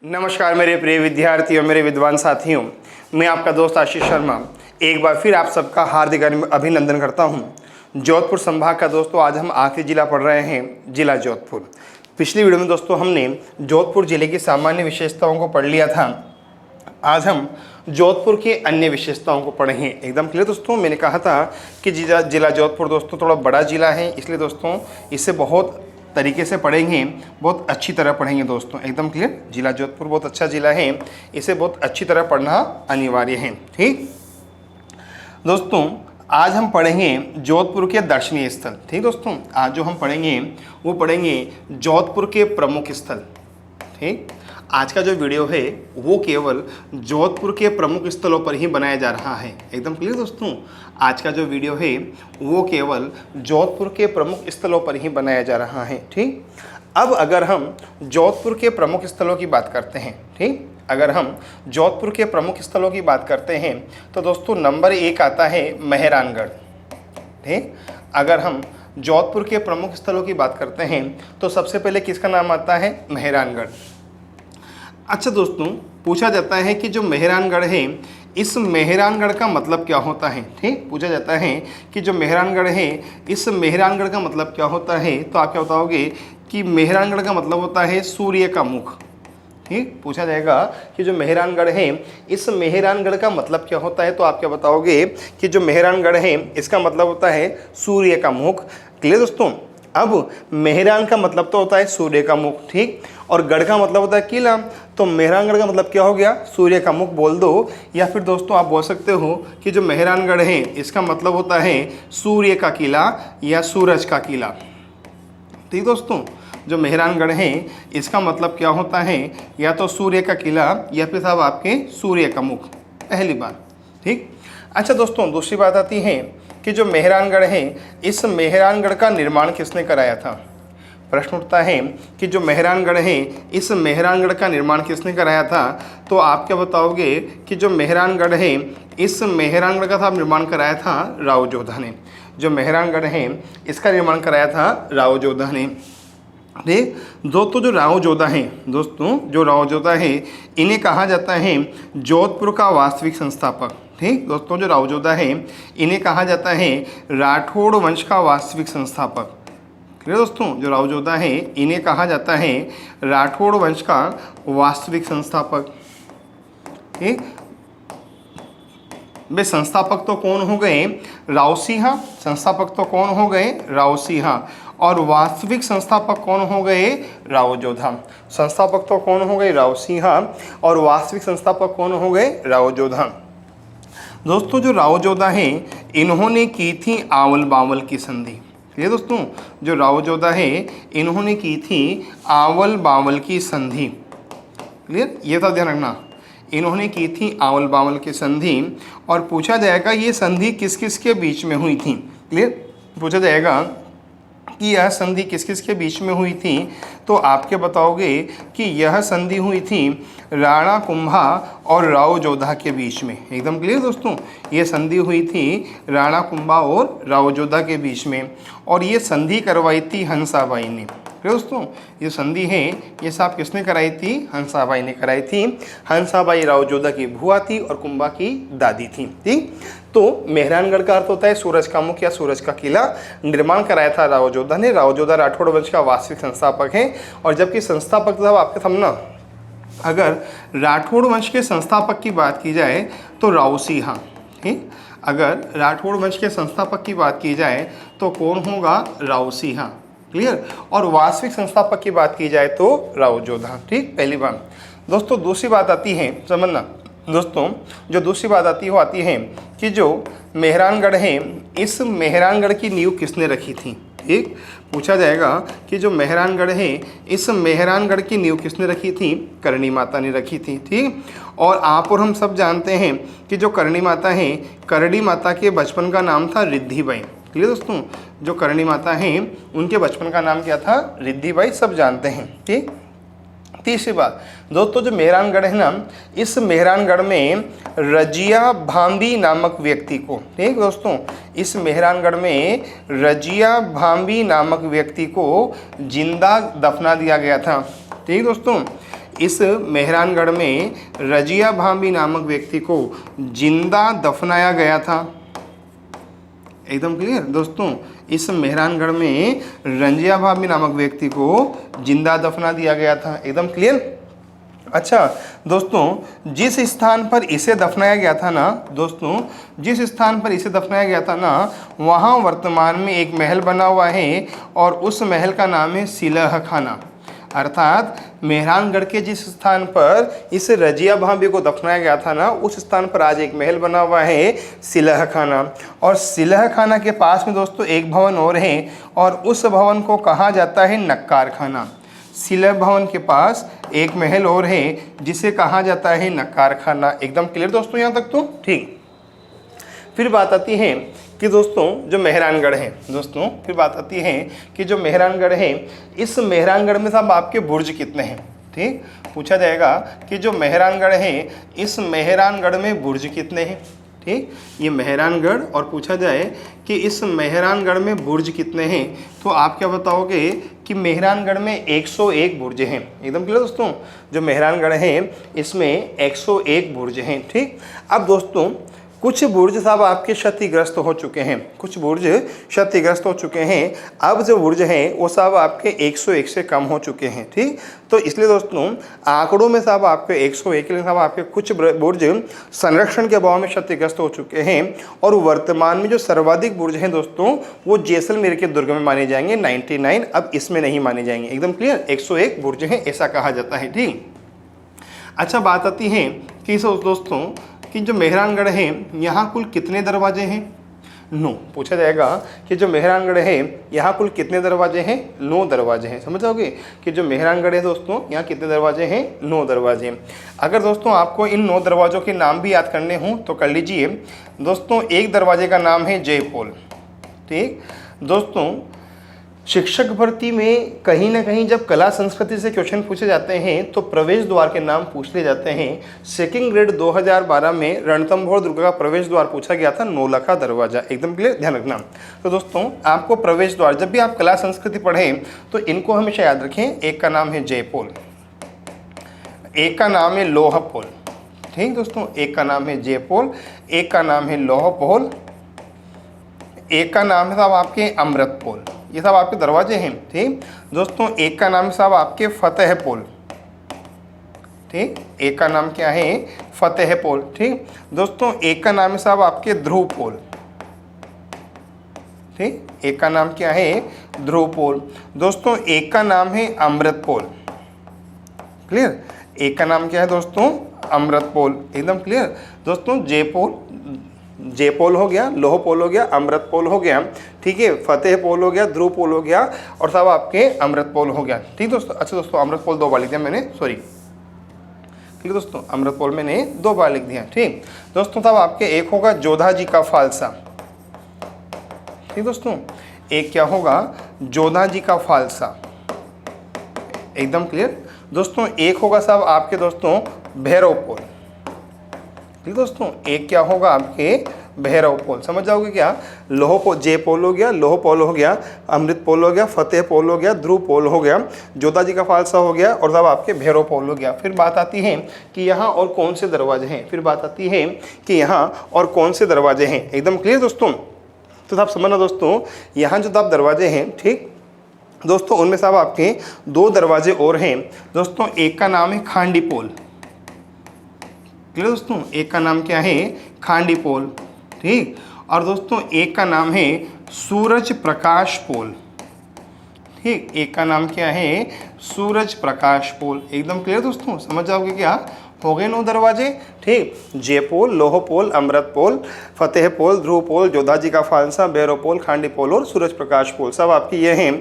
नमस्कार मेरे प्रिय विद्यार्थियों, मेरे विद्वान साथियों, मैं आपका दोस्त आशीष शर्मा एक बार फिर आप सबका हार्दिक अभिनंदन करता हूं। जोधपुर संभाग का दोस्तों आज हम आखिरी जिला पढ़ रहे हैं, जिला जोधपुर। पिछली वीडियो में दोस्तों हमने जोधपुर जिले की सामान्य विशेषताओं को पढ़ लिया था। आज हम जोधपुर के अन्य विशेषताओं को पढ़ेंगे। एकदम क्लियर दोस्तों, मैंने कहा था कि जिला जोधपुर दोस्तों थोड़ा बड़ा जिला है, इसलिए दोस्तों इसे बहुत तरीके से पढ़ेंगे, बहुत अच्छी तरह पढ़ेंगे दोस्तों। एकदम क्लियर, जिला जोधपुर बहुत अच्छा जिला है, इसे बहुत अच्छी तरह पढ़ना अनिवार्य है। ठीक दोस्तों, आज हम पढ़ेंगे जोधपुर के दर्शनीय स्थल। ठीक दोस्तों, आज जो हम पढ़ेंगे वो पढ़ेंगे जोधपुर के प्रमुख स्थल। ठीक, आज का जो वीडियो है वो केवल जोधपुर के प्रमुख स्थलों पर ही बनाया जा रहा है। एकदम क्लियर दोस्तों, आज का जो वीडियो है वो केवल जोधपुर के प्रमुख स्थलों पर ही बनाया जा रहा है। ठीक, अब अगर हम जोधपुर के प्रमुख स्थलों की बात करते हैं, ठीक, अगर हम जोधपुर के प्रमुख स्थलों की बात करते हैं तो दोस्तों नंबर 1 आता है मेहरानगढ़। ठीक, अगर हम जोधपुर के प्रमुख स्थलों की बात करते हैं तो सबसे पहले किसका नाम आता है? मेहरानगढ़। अच्छा दोस्तों, पूछा जाता है कि जो मेहरानगढ़ है, इस मेहरानगढ़ का मतलब क्या होता है? ठीक, पूछा जाता है कि जो मेहरानगढ़ है, इस मेहरानगढ़ का मतलब क्या होता है? तो आप क्या बताओगे कि मेहरानगढ़ का मतलब होता है सूर्य का मुख। ठीक, पूछा जाएगा कि जो मेहरानगढ़ है, इस मेहरानगढ़ का मतलब क्या होता है? तो आप क्या बताओगे कि जो मेहरानगढ़ है इसका मतलब होता है सूर्य का मुख। क्लियर दोस्तों, अब मेहरान का मतलब तो होता है सूर्य का मुख, ठीक, और गढ़ का मतलब होता है किला। तो मेहरानगढ़ का मतलब क्या हो गया? सूर्य का मुख बोल दो, या फिर दोस्तों आप बोल सकते हो कि जो मेहरानगढ़ है इसका मतलब होता है सूर्य का किला या सूरज का किला। ठीक दोस्तों, जो मेहरानगढ़ है इसका मतलब क्या होता है? या तो सूर्य का किला या फिर साहब आपके सूर्य का मुख, पहली बात। ठीक, अच्छा दोस्तों, दूसरी बात आती है कि जो मेहरानगढ़ है, इस मेहरानगढ़ का निर्माण किसने कराया था? प्रश्न उठता है कि जो मेहरानगढ़ है, इस मेहरानगढ़ का निर्माण किसने कराया था? तो आप क्या बताओगे कि जो मेहरानगढ़ है, इस मेहरानगढ़ का था निर्माण कराया था राव जोधा ने। जो मेहरानगढ़ है इसका निर्माण कराया था राव जोधा ने। ठीक दोस्तों, जो राव जोधा है, दोस्तों जो राव जोधा है इन्हें कहा जाता है जोधपुर का वास्तविक संस्थापक। ठीक दोस्तों, जो राव जोधा है इन्हें कहा जाता है राठौड़ वंश का वास्तविक संस्थापक। क्लियर दोस्तों, जो राव जोधा है इन्हें कहा जाता है राठौड़ वंश का वास्तविक संस्थापक। ठीक, वे संस्थापक तो कौन हो गए? राव सिंह। संस्थापक तो कौन हो गए? राव सिंह। और वास्तविक संस्थापक कौन हो गए? राव जोधा। संस्थापक तो कौन हो गए? राव सिंह। और वास्तविक संस्थापक कौन हो गए? राव जोधा। दोस्तों, जो राव जोधा है इन्होंने की थी आवल बावल की संधि। ये दोस्तों, जो राव जोधा है इन्होंने की थी आवल बावल की संधि। क्लियर, ये था ध्यान रखना, इन्होंने की थी आवल बावल की संधि। और पूछा जाएगा ये संधि किस किस के बीच में हुई थी। क्लियर, पूछा जाएगा कि यह संधि किस किस के बीच में हुई थी, तो आप क्या बताओगे कि यह संधि हुई थी राणा कुंभा और राव जोधा के बीच में। एकदम क्लियर दोस्तों, ये संधि हुई थी राणा कुंभा और राव जोधा के बीच में, और ये संधि करवाई थी हंसाबाई ने। दोस्तों, ये संधि है ये सब किसने कराई थी? हंसाबाई ने कराई थी। हंसाबाई राव जोधा की बुआ थी और कुंभा की दादी थी। ठीक, तो मेहरानगढ़ का अर्थ होता है सूरज का मुख या सूरज का किला। निर्माण कराया था राव जोधा ने। राव जोधा राठौड़ वंश का वास्तविक संस्थापक है। और जबकि संस्थापक साहब आपके सामने, अगर राठौड़ वंश के संस्थापक की बात की जाए तो राव सिंह। ठीक, अगर राठौड़ वंश के संस्थापक की बात की जाए तो कौन होगा? राव सिंह। क्लियर, और वास्तविक संस्थापक की बात की जाए तो राव जोधा। ठीक, पहली बात। दोस्तों दूसरी बात आती है, समझना दोस्तों, जो दूसरी बात आती है वो आती है कि जो मेहरानगढ़ है, इस मेहरानगढ़ की नींव किसने रखी थी? ठीक, पूछा जाएगा कि जो मेहरानगढ़ है, इस मेहरानगढ़ की नींव किसने रखी थी? करणी माता ने रखी थी। ठीक, और आप और हम सब जानते हैं कि जो करणी माता है, करणी माता के बचपन का नाम था रिद्धिबाई। क्लियर दोस्तों, जो करणी माता हैं उनके बचपन का नाम क्या था? रिद्धिबाई, सब जानते हैं। ठीक, तीसरी बात दोस्तों, जो मेहरानगढ़ है ना, इस मेहरानगढ़ में रजिया भांबी नामक व्यक्ति को, ठीक दोस्तों, इस मेहरानगढ़ में रजिया भांबी नामक व्यक्ति को जिंदा दफना दिया गया था। ठीक दोस्तों, इस मेहरानगढ़ में रजिया भाभी नामक व्यक्ति को जिंदा दफनाया गया था। एकदम क्लियर दोस्तों, इस मेहरानगढ़ में रंजिया भाभी नामक व्यक्ति को जिंदा दफना दिया गया था। एकदम क्लियर। अच्छा दोस्तों, जिस स्थान पर इसे दफनाया गया था ना दोस्तों, जिस स्थान पर इसे दफनाया गया था ना, वहाँ वर्तमान में एक महल बना हुआ है और उस महल का नाम है सिलह खाना। अर्थात मेहरानगढ़ के जिस स्थान पर इस रजिया भाभी को दफनाया गया था ना, उस स्थान पर आज एक महल बना हुआ है सिलह खाना। और सिलह खाना के पास में दोस्तों एक भवन और है और उस भवन को कहा जाता है नक्कार खाना। सिलह भवन के पास एक महल और है जिसे कहा जाता है नक्कार खाना। एकदम क्लियर दोस्तों यहाँ तक तो ठीक। फिर बात आती है कि दोस्तों जो मेहरानगढ़ है दोस्तों, फिर बात आती है कि जो मेहरानगढ़ है, इस मेहरानगढ़ में साहब आपके बुर्ज कितने हैं। ठीक, पूछा जाएगा कि जो मेहरानगढ़ है, इस मेहरानगढ़ में बुर्ज कितने हैं। ठीक, ये मेहरानगढ़ और पूछा जाए कि इस मेहरानगढ़ में बुर्ज कितने हैं, तो आप क्या बताओगे कि मेहरानगढ़ में 101 बुर्ज हैं। एकदम क्लियर दोस्तों, जो मेहरानगढ़ है इसमें 101 बुर्ज हैं। ठीक, अब दोस्तों कुछ बुर्ज साहब आपके क्षतिग्रस्त हो चुके हैं, कुछ बुर्ज क्षतिग्रस्त हो चुके हैं। अब जो बुर्ज हैं वो साहब आपके 101 से कम हो चुके हैं। ठीक, तो इसलिए दोस्तों आंकड़ों में साहब आपके 101 के लिए साहब आपके कुछ बुर्ज संरक्षण के अभाव में क्षतिग्रस्त हो चुके हैं। और वर्तमान में जो सर्वाधिक बुर्ज हैं दोस्तों, वो जैसलमेर के दुर्ग में माने जाएंगे 99, अब इसमें नहीं माने जाएंगे। एकदम क्लियर, 101 बुर्ज हैं ऐसा कहा जाता है। ठीक, अच्छा बात आती है कि दोस्तों कि जो मेहरानगढ़ है यहाँ कुल कितने दरवाजे हैं। 9 पूछा जाएगा कि जो मेहरानगढ़ है यहाँ कुल कितने दरवाजे हैं। 9 दरवाजे हैं। समझ जाओगे कि जो मेहरानगढ़ है दोस्तों, यहाँ कितने दरवाजे हैं। 9 दरवाजे हैं। अगर दोस्तों आपको इन 9 दरवाज़ों के नाम भी याद करने हों तो कर लीजिए दोस्तों। एक दरवाजे का नाम है जयपोल। ठीक दोस्तों, शिक्षक भर्ती में कहीं ना कहीं जब कला संस्कृति से क्वेश्चन पूछे जाते हैं तो प्रवेश द्वार के नाम पूछ लिए जाते हैं। सेकंड ग्रेड 2012 में रणथंभौर दुर्ग का प्रवेश द्वार पूछा गया था, नौलखा दरवाजा। एकदम क्लियर, ध्यान रखना। तो दोस्तों आपको प्रवेश द्वार, जब भी आप कला संस्कृति पढ़ें तो इनको हमेशा याद रखें। एक का नाम है जयपोल, एक का नाम है लोहपोल। ठीक दोस्तों, एक का नाम है जयपोल, एक का नाम है लोहपोल, एक का नाम है साहब आपके अमृतपोल। ये सब आपके दरवाजे हैं। ठीक दोस्तों, एक का नाम साहब आपके फतेहपोल। ठीक, एक का नाम क्या है, फतेहपोल। ठीक दोस्तों, एक का नाम है साहब आपके ध्रुवपोल। ठीक, एक का नाम क्या है, ध्रुवपोल। दोस्तों एक का नाम है अमृतपोल। क्लियर, एक का नाम क्या है दोस्तों, अमृतपोल। एकदम क्लियर दोस्तों, जयपोल हो गया, लोहपोल हो गया, अमृतपोल हो गया। ठीक है, फतेहपोल हो गया, ध्रुवपोल हो गया और सब आपके अमृतपोल हो गया। ठीक दोस्तों। अच्छा दोस्तों, अमृतपोल 2 बार लिख दिया मैंने, सॉरी। ठीक है दोस्तों, अमृतपोल मैंने 2 बार लिख दिया। ठीक दोस्तों, तब आपके एक होगा जोधा जी का फालसा। ठीक दोस्तों, एक क्या होगा, जोधा जी का फालसा। एकदम क्लियर दोस्तों, एक होगा साहब आपके दोस्तों भैरवपोल। ठीक दोस्तों, एक क्या होगा आपके भैरवपोल। समझ जाओगे क्या, लोहपोल, जयपोल हो गया, लोहपोल हो गया, अमृतपोल हो गया, फतेहपोल हो गया, ध्रुवपोल हो गया, जोधा जी का फालसा हो गया और तब आपके भैरवपोल हो गया। फिर बात आती है कि यहाँ और कौन से दरवाजे हैं। फिर बात आती है कि यहाँ और कौन से दरवाजे हैं। एकदम क्लियर दोस्तों। तो आप समझना दोस्तों, यहाँ जो आप दरवाजे हैं, ठीक दोस्तों, उनमें साहब आपके 2 दरवाजे और हैं दोस्तों। एक का नाम है खांडीपोल। क्लियर दोस्तों, एक का नाम क्या है, खांडीपोल। ठीक, और दोस्तों एक का नाम है सूरज प्रकाश पोल। ठीक, एक का नाम क्या है, सूरज प्रकाश पोल। एकदम क्लियर दोस्तों, समझ जाओगे क्या, हो गए 9 दरवाजे। ठीक, जयपोल, लोहपोल, अमृतपोल, फतेहपोल, ध्रुवपोल, जोधा जी का फालसा, भैरवपोल, खांडीपोल और सूरज प्रकाश पोल, सब आपके ये हैं।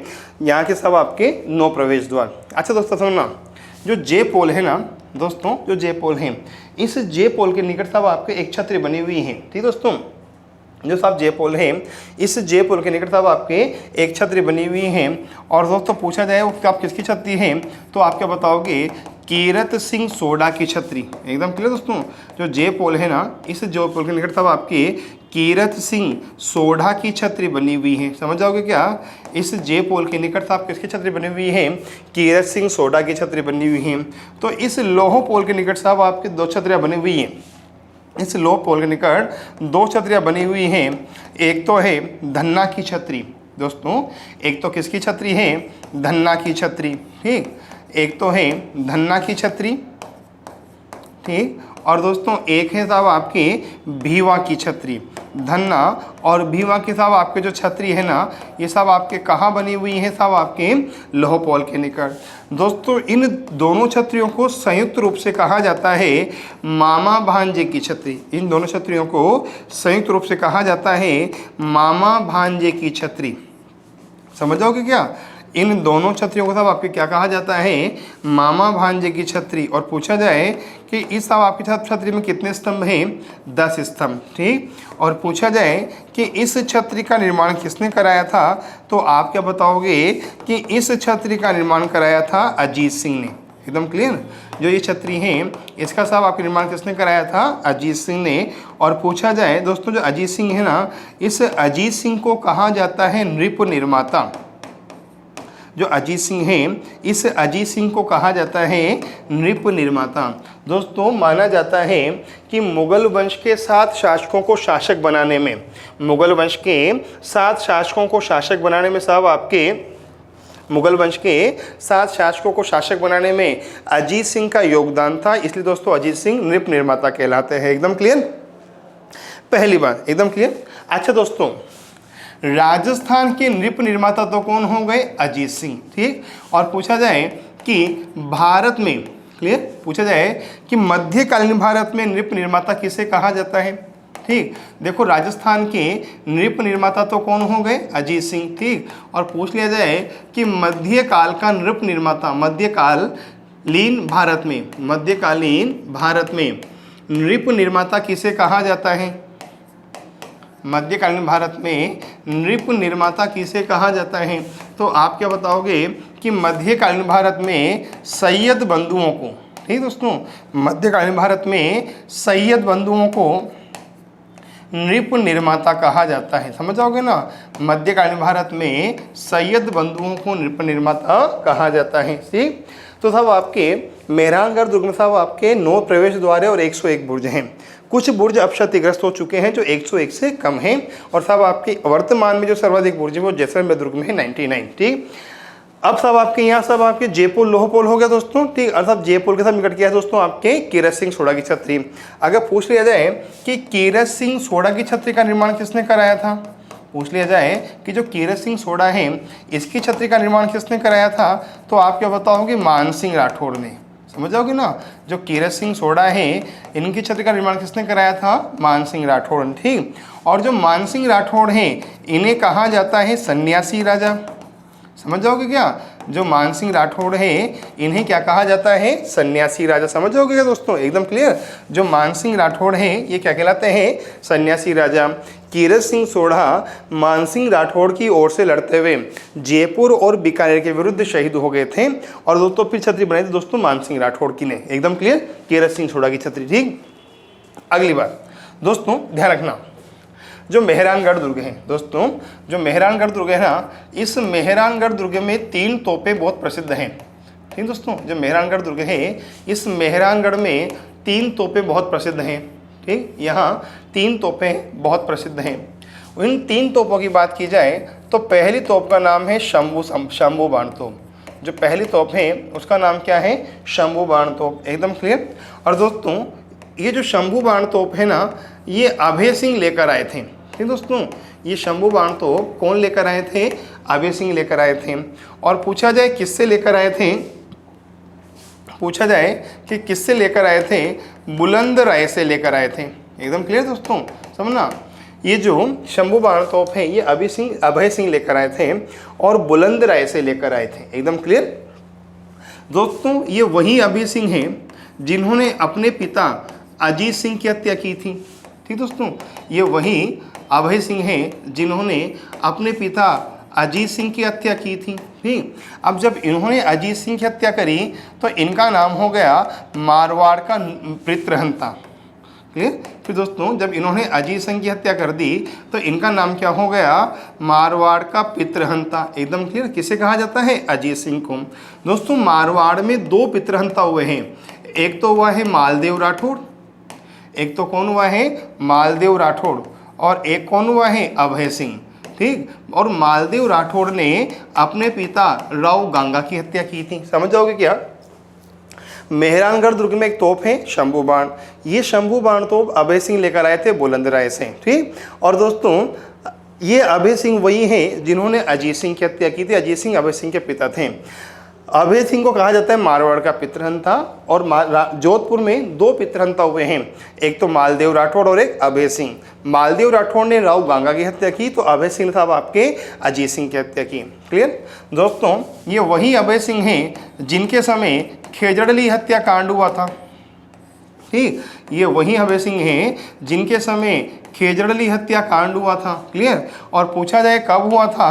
यहाँ के सब आपके 9 प्रवेश द्वार। अच्छा दोस्तों समझना, जो जयपोल है ना दोस्तों, जो जयपोल हैं, इस जयपोल के निकट साहब आपके एक छतरी बनी हुई है। ठीक दोस्तों, जो साहब जयपोल है, इस जयपोल के निकट साहब आपके एक छतरी बनी हुई है। और दोस्तों पूछा जाए वो आप किसकी छतरी है, तो आप क्या बताओगे कीरत सिंह सोडा की छत्री। एकदम क्लियर दोस्तों, जो जे पोल है ना, इस जो पोल के निकट तब आपके कीरत सिंह सोडा की छत्री बनी हुई है। समझ जाओगे क्या, इस जे पोल के निकट साहब किसकी छत्री बनी हुई है, कीरत सिंह सोडा की छत्री बनी हुई है। तो इस लोह पोल के निकट साहब आपके दो छत्रियाँ बनी हुई हैं। इस लोह पोल के निकट दो छत्रियाँ बनी हुई हैं। एक तो है धन्ना की छत्री दोस्तों, एक तो किसकी छत्री है, धन्ना की छत्री। ठीक, एक तो है धन्ना की छत्री, ठीक, और दोस्तों एक है साहब आपकी भीवा की छत्री। धन्ना और भीवा की साहब आपके जो छत्री है ना, ये सब आपके कहाँ बनी हुई है साहब, आपके लोह पोल के निकट। दोस्तों इन दोनों छत्रियों को संयुक्त रूप से कहा जाता है मामा भांजे की छत्री। इन दोनों छत्रियों को संयुक्त रूप से कहा जाता है मामा भांजे की छत्री। समझ जाओगे क्या, इन दोनों छत्रियों को सब आपके क्या कहा जाता है, मामा भांजे की छत्री। और पूछा जाए कि इस सब आपकी छत्री में कितने स्तंभ हैं, 10 स्तंभ। ठीक, और पूछा जाए कि इस छत्री का निर्माण किसने कराया था, तो आप क्या बताओगे कि इस छत्री का निर्माण कराया था अजीत सिंह ने। एकदम क्लियर, जो ये छत्री है इसका साहब आपके निर्माण किसने कराया था, अजीत सिंह ने। और पूछा जाए दोस्तों, जो अजीत सिंह है ना, इस अजीत सिंह को कहा जाता है नृप निर्माता। जो अजीत सिंह है, इस अजीत सिंह को कहा जाता है नृप निर्माता। दोस्तों माना जाता है कि मुगल वंश के 7 शासकों को शासक बनाने में, मुगल वंश के 7 शासकों को शासक बनाने में साहब आपके मुगल वंश के 7 शासकों को शासक बनाने में अजीत सिंह का योगदान था। इसलिए दोस्तों अजीत सिंह नृप निर्माता कहलाते हैं। एकदम क्लियर, पहली बात एकदम क्लियर। अच्छा दोस्तों, राजस्थान के नृप निर्माता तो कौन हो गए, अजीत सिंह। ठीक, और पूछा जाए कि भारत में, क्लियर, पूछा जाए कि मध्यकालीन भारत में नृप निर्माता किसे कहा जाता है। ठीक, देखो राजस्थान के नृप निर्माता तो कौन हो गए, अजीत सिंह। ठीक, और पूछ लिया जाए कि मध्यकाल का नृप निर्माता, मध्यकालीन भारत में, मध्यकालीन भारत में नृप निर्माता किसे कहा जाता है, मध्यकालीन भारत में नृप निर्माता किसे कहा जाता है, तो आप क्या बताओगे कि मध्यकालीन भारत में सैयद बंधुओं को। ठीक दोस्तों, मध्यकालीन भारत में सैयद बंधुओं को नृप निर्माता कहा जाता है। समझ जाओगे ना, मध्यकालीन भारत में सैयद बंधुओं को नृप निर्माता कहा जाता है। ठीक, तो साहब आपके मेहरानगढ़ दुर्ग में साहब आपके 9 प्रवेश द्वार है और 101 बुर्ज हैं। कुछ बुर्ज अब क्षतिग्रस्त हो चुके हैं जो 101 से कम हैं, और साहब आपके वर्तमान में जो सर्वाधिक बुर्ज है वो जैसलमेर दुर्ग में है 99। ठीक, अब साहब आपके यहाँ सब आपके जयपुर लोह पोल हो गया दोस्तों। ठीक, और साहब जयपुर के साथ निकट किया है दोस्तों आपके कीरत सिंह सोडा की छत्री। अगर पूछ लिया जाए कि कीरत सिंह सोडा की छत्री का निर्माण किसने कराया था, पूछ लिया जाए कि जो कीरत सिंह सोडा है इसकी छत्री का निर्माण किसने कराया था, तो आप क्या बताओगे, मान सिंह राठौड़ ने। समझ जाओगे ना, जो कीरत सिंह सोडा है इनकी छत्री का निर्माण किसने कराया था, मान सिंह राठौड़। ठीक, और जो मान सिंह राठौड़ हैं इन्हें कहा जाता है सन्यासी राजा। समझ जाओगे क्या, जो मान सिंह राठौड़ है इन्हें क्या कहा जाता है, सन्यासी राजा। समझ जाओगे क्या दोस्तों, एकदम क्लियर। जो मान सिंह राठौड़ हैं ये क्या कहलाते हैं, सन्यासी राजा। कीरत सिंह सोढ़ा मान सिंह राठौड़ की ओर से लड़ते हुए जयपुर और बीकानेर के विरुद्ध शहीद हो गए थे, और दोस्तों फिर छत्री बनाई थी दोस्तों मान सिंह राठौड़ की ने। एकदम क्लियर, कीरत सिंह सोढ़ा की छत्री। ठीक, अगली बात दोस्तों ध्यान रखना, जो मेहरानगढ़ दुर्ग है दोस्तों, जो मेहरानगढ़ दुर्ग है ना, इस मेहरानगढ़ दुर्ग में 3 तोपें बहुत प्रसिद्ध हैं। ठीक दोस्तों, जो मेहरानगढ़ दुर्ग है इस मेहरानगढ़ में 3 तोपें बहुत प्रसिद्ध हैं। ठीक, यहाँ 3 तोपें बहुत प्रसिद्ध हैं। इन 3 तोपों की बात की जाए तो पहली तोप का नाम है शंभू बाण तोप। जो पहली तोप है उसका नाम क्या है, शंभू बाण तोप। एकदम क्लियर। और दोस्तों ये जो शंभू बाण तोप है ना, ये अभय सिंह लेकर आए थे। ठीक दोस्तों, ये शंभू बाण तोप कौन लेकर आए थे, अभय सिंह लेकर आए थे। और पूछा जाए किससे लेकर आए थे, पूछा जाए कि किससे लेकर आए थे, बुलंद राय से लेकर आए थे। एकदम क्लियर दोस्तों, समझना, ये जो शंभू बाण तोप है ये अभय सिंह लेकर आए थे और बुलंद राय से लेकर आए थे। एकदम क्लियर दोस्तों, ये वही अभय सिंह हैं जिन्होंने अपने पिता अजीत सिंह की हत्या की थी। ठीक दोस्तों, ये वही अभय सिंह हैं जिन्होंने अपने पिता अजीत सिंह की हत्या की थी। ठीक, अब जब इन्होंने अजीत सिंह की हत्या करी तो इनका नाम हो गया मारवाड़ का पितृहंता। क्लियर। फिर दोस्तों जब इन्होंने अजीत सिंह की हत्या कर दी तो इनका नाम क्या हो गया, मारवाड़ का पितृहंता। एकदम क्लियर। किसे कहा जाता है, अजीत सिंह को। दोस्तों मारवाड़ में दो पितृहंता हुए हैं, एक तो हुआ है मालदेव राठौड़, एक तो कौन हुआ है, मालदेव राठौड़, और एक कौन हुआ है, अभय सिंह। ठीक, और मालदेव राठौड़ ने अपने पिता राव गांगा की हत्या की थी। समझ जाओगे क्या। मेहरानगढ़ दुर्ग में एक तोप है शंभू बाण, ये शंभू बाण तोप अभय सिंह लेकर आए थे बुलंदराय से। ठीक, और दोस्तों ये अभय सिंह वही हैं जिन्होंने अजीत सिंह की हत्या की थी। अजीत सिंह अभय सिंह के पिता थे। अभय सिंह को कहा जाता है मारवाड़ का पितृहंता, और जोधपुर में दो पितृहंता हुए हैं, एक तो मालदेव राठौड़ और एक अभय सिंह। मालदेव राठौड़ ने राव गांगा की हत्या की, तो अभय सिंह साहब आपके अजीत सिंह की हत्या की। क्लियर। दोस्तों ये वही अभय सिंह हैं जिनके समय खेजड़ली हत्याकांड हुआ था। ठीक, ये वही अभय सिंह हैं जिनके समय खेजड़ली हत्याकांड हुआ था। क्लियर। और पूछा जाए कब हुआ था,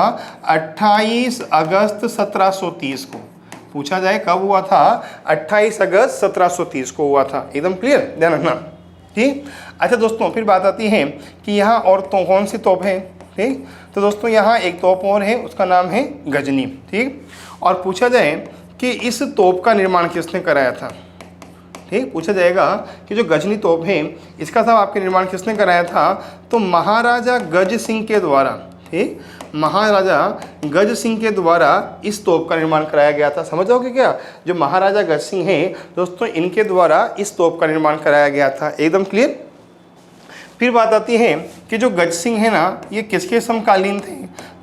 28 अगस्त 1730 को। पूछा जाए कब हुआ था, 28 अगस्त 1730 को हुआ था। एकदम क्लियर, ध्यान रखना। ठीक। अच्छा दोस्तों फिर बात आती है कि यहाँ और तो कौन सी तोप है। ठीक, तो दोस्तों यहाँ एक तोप और है, उसका नाम है गजनी। ठीक, और पूछा जाए कि इस तोप का निर्माण किसने कराया था। ठीक, पूछा जाएगा कि जो गजनी तोप है इसका साहब आपके निर्माण किसने कराया था, तो महाराजा गज सिंह के द्वारा। ठीक, महाराजा गज सिंह के द्वारा इस तोप का निर्माण कराया गया था। समझ जाओगे क्या, जो महाराजा गज सिंह हैं दोस्तों इनके द्वारा इस तोप का निर्माण कराया गया था। एकदम क्लियर। फिर बात आती है कि जो गज सिंह है ना ये किसके समकालीन थे,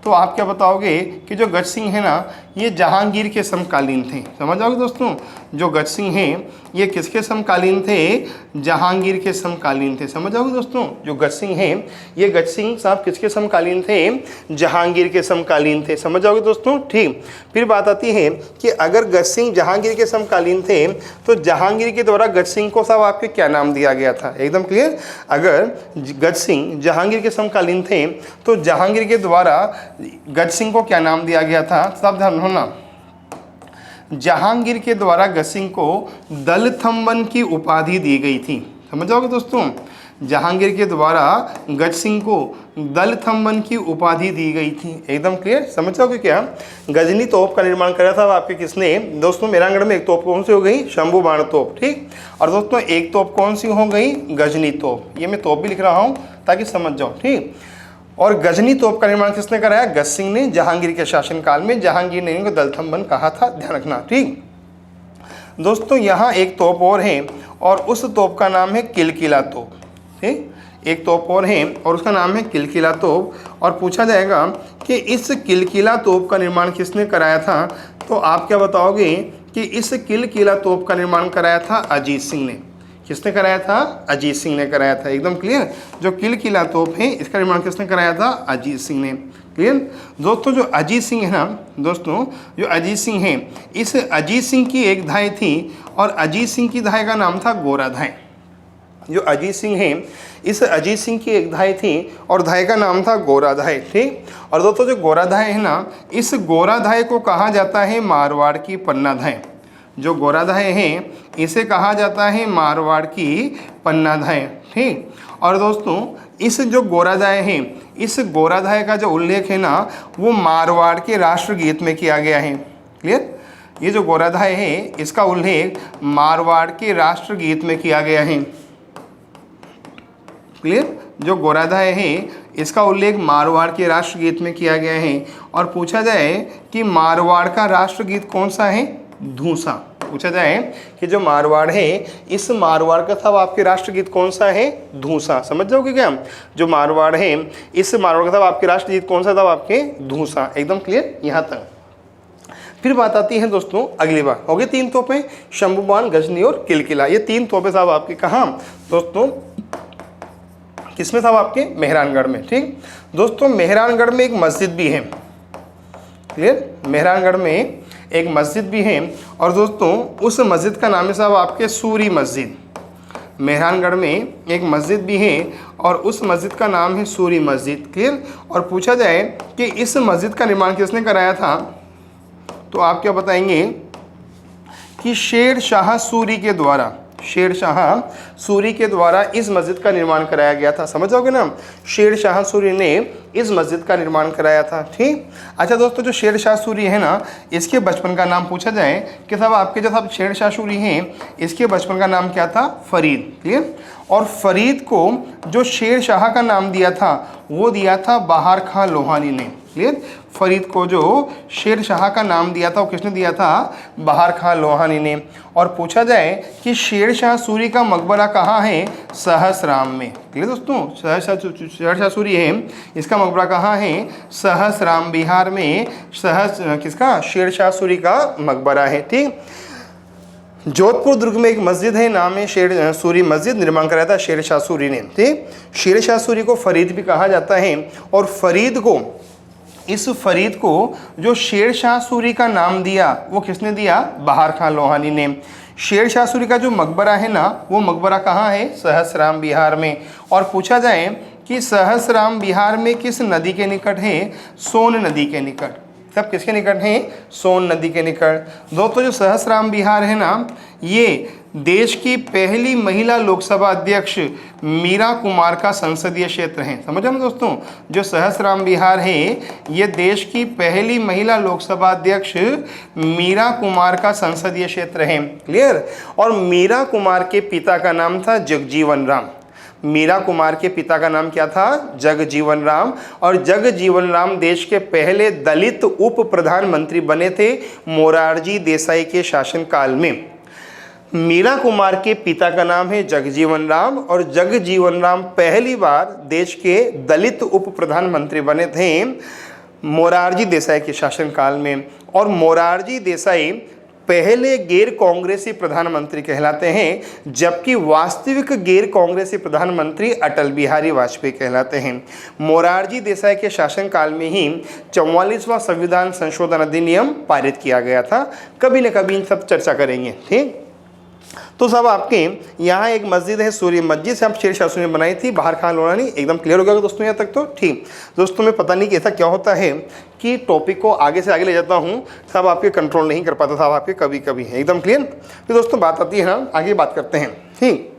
तो आप क्या बताओगे कि जो गज सिंह है ना ये जहांगीर के समकालीन थे। समझ जाओगे दोस्तों, जो गज सिंह हैं ये किसके समकालीन थे, जहांगीर के समकालीन थे। समझ जाओगे दोस्तों, जो गज सिंह हैं ये गज सिंह साहब किसके समकालीन थे, जहांगीर के समकालीन थे। समझ जाओगे दोस्तों। ठीक, फिर बात आती है कि अगर गज सिंह जहांगीर के समकालीन थे तो जहांगीर के द्वारा गज सिंह को साहब आपके क्या नाम दिया गया था। एकदम क्लियर। अगर गज सिंह जहांगीर के समकालीन थे तो जहांगीर के द्वारा गज सिंह को क्या नाम दिया गया था, सब ध्यान होना। जहांगीर के द्वारा गज सिंह को दलथम्बन की उपाधि दी गई थी। समझ जाओगे दोस्तों, जहांगीर के द्वारा गज सिंह को दलथम्बन की उपाधि दी गई थी। एकदम क्लियर। समझ जाओगे क्या। गजनी तोप का निर्माण करा था आपके किसने, दोस्तों मेहरानगढ़ में एक तोप कौन सी हो गई, शंभू बाण तोप। ठीक, और दोस्तों एक तोप कौन सी हो गई, गजनी तोप। ये मैं तोप भी लिख रहा हूँ ताकि समझ जाओ। ठीक, और गजनी तोप का निर्माण किसने कराया, गज सिंह ने जहांगीर के शासनकाल में। जहांगीर ने इनको दलथम्बन कहा था, ध्यान रखना। ठीक दोस्तों यहाँ एक तोप और है और उस तोप का नाम है किलकिला तोप। ठीक, एक तोप और है और उसका नाम है किलकिला तोप। और पूछा जाएगा कि इस किलकिला तोप का निर्माण किसने कराया था, तो आप क्या बताओगे कि इस किलकिला तोप का निर्माण कराया था अजीत सिंह ने। किसने कराया था, अजीत सिंह ने कराया था। एकदम क्लियर। जो किलकिला तोप है इसका निर्माण किसने कराया था, अजीत सिंह ने। क्लियर दोस्तों। जो अजीत सिंह है ना दोस्तों, जो अजीत सिंह है इस अजीत सिंह की एक धाय थी और अजीत सिंह की धाय का नाम था गोरा धाय। जो अजीत सिंह है इस अजीत सिंह की एक धाय थी और धाय का नाम था गोरा धाय। ठीक, और दोस्तों जो गोरा धाय है ना इस गोरा धाय को कहा जाता है मारवाड़ की पन्ना धाय। जो गोरा धाय है इसे कहा जाता है मारवाड़ की पन्ना धाय। ठीक, और दोस्तों इस जो गोरा धाय है इस गोरा धाय का जो उल्लेख है ना वो मारवाड़ के राष्ट्रगीत में किया गया है। क्लियर। ये जो गोरा धाय है इसका उल्लेख मारवाड़ के राष्ट्रगीत में किया गया है। क्लियर। जो गोरा धाय है इसका उल्लेख मारवाड़ के राष्ट्रगीत में किया गया है। और पूछा जाए कि मारवाड़ का राष्ट्रगीत कौन सा है, धूसा। पूछा जाए कि जो मारवाड़ है इस मारवाड़ का था आपके राष्ट्रगीत कौन सा है, धूसा। समझ जाओगे क्या। जो मारवाड़ है इस मारवाड़ का था आपके राष्ट्रगीत कौन सा था, आपके धूसा। एकदम क्लियर यहाँ तक। फिर बात आती है दोस्तों अगली बार। हो गई तीन तोपें, शंभू बाण, गजनी और किलकिला। ये तीन तोपें साहब आपके कहाँ दोस्तों, किसमें साहब आपके मेहरानगढ़ में। ठीक दोस्तों, मेहरानगढ़ में एक मस्जिद भी है। क्लियर। मेहरानगढ़ में एक मस्जिद भी है और दोस्तों उस मस्जिद का नाम है साहब आपके सूरी मस्जिद। मेहरानगढ़ में एक मस्जिद भी है और उस मस्जिद का नाम है सूरी मस्जिद। क्लियर। और पूछा जाए कि इस मस्जिद का निर्माण किसने कराया था, तो आप क्या बताएंगे कि शेर शाह सूरी के द्वारा, शेर शाह सूरी के द्वारा इस मस्जिद का निर्माण कराया गया था। समझ जाओगे ना, शेर शाह सूरी ने इस मस्जिद का निर्माण कराया था। ठीक। अच्छा दोस्तों, जो शेर शाह सूरी है ना, इसके बचपन का नाम पूछा जाए कि साहब आपके जो साहब शेर शाह सूरी हैं, इसके बचपन का नाम क्या था, फरीद। क्लियर। और फरीद को जो शेर शाह का नाम दिया था वो दिया था बहार खां लोहानी ने। क्लियर। फरीद को जो शेर शाह का नाम दिया था वो किसने दिया था, बहार खां लोहानी ने। और पूछा जाए कि शेर शाह सूरी का मकबरा कहाँ है, सहसराम में। क्लियर दोस्तों, शेर शाह सूरी है, इसका मकबरा कहाँ है, सहसराम बिहार में किसका, शेर शाह सूरी का मकबरा है। ठीक। जोधपुर दुर्ग में एक मस्जिद है, नाम है शेर सूरी मस्जिद, निर्माण कराया था शेर शाह सूरी ने। ठीक। शेर शाह सूरी को फरीद भी कहा जाता है और इस फरीद को जो शेर शाह सूरी का नाम दिया वो किसने दिया, बहार खां लोहानी ने। शेर शाह सूरी का जो मकबरा है ना, वो मकबरा कहाँ है, सहसराम बिहार में। और पूछा जाए कि सहसराम बिहार में किस नदी के निकट है, सोन नदी के निकट। सब किसके निकट हैं, सोन नदी के निकट। दोस्तों, जो सहसराम बिहार है ना, ये देश की पहली महिला लोकसभा अध्यक्ष मीरा कुमार का संसदीय क्षेत्र है। समझो ना दोस्तों, जो सहसराम बिहार है ये देश की पहली महिला लोकसभा अध्यक्ष मीरा कुमार का संसदीय क्षेत्र है। क्लियर। और मीरा कुमार के पिता का नाम था जगजीवन राम। मीरा कुमार के पिता का नाम क्या था, जगजीवन राम। और जगजीवन राम देश के पहले दलित उप प्रधानमंत्री बने थे मोरारजी देसाई के शासनकाल में। मीरा कुमार के पिता का नाम है जगजीवन राम और जगजीवन राम पहली बार देश के दलित उप प्रधानमंत्री बने थे मोरारजी देसाई के शासनकाल में। और मोरारजी देसाई पहले गैर कांग्रेसी प्रधानमंत्री कहलाते हैं, जबकि वास्तविक गैर कांग्रेसी प्रधानमंत्री अटल बिहारी वाजपेयी कहलाते हैं। मोरारजी देसाई के शासनकाल में ही 44वां संविधान संशोधन अधिनियम पारित किया गया था। कभी न कभी इन सब चर्चा करेंगे। ठीक। तो सब आपके यहाँ एक मस्जिद है सूरी मस्जिद, से आप शेर शाह सूरी ने बनाई थी, बहार खां लोहानी। एकदम क्लियर हो गया दोस्तों यहाँ तक तो। ठीक दोस्तों, मैं पता नहीं कि ऐसा क्या होता है कि टॉपिक को आगे से आगे ले जाता हूँ, सब आपके कंट्रोल नहीं कर पाता साहब आपके कभी कभी। एकदम क्लियर। तो दोस्तों बात आती है ना, आगे बात करते हैं। ठीक।